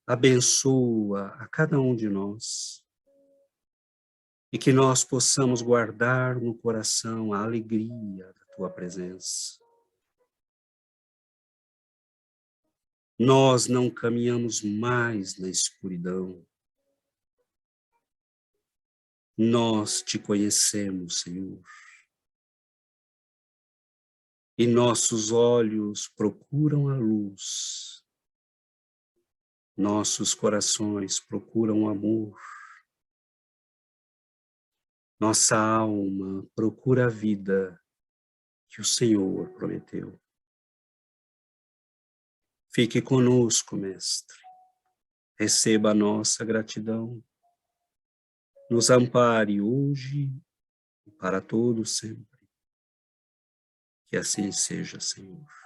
Abençoa a cada um de nós e que nós possamos guardar no coração a alegria da Tua presença. Nós não caminhamos mais na escuridão. Nós Te conhecemos, Senhor. E nossos olhos procuram a luz. Nossos corações procuram o amor. Nossa alma procura a vida que o Senhor prometeu. Fique conosco, Mestre. Receba a nossa gratidão. Nos ampare hoje e para todo sempre. Que assim seja, Senhor.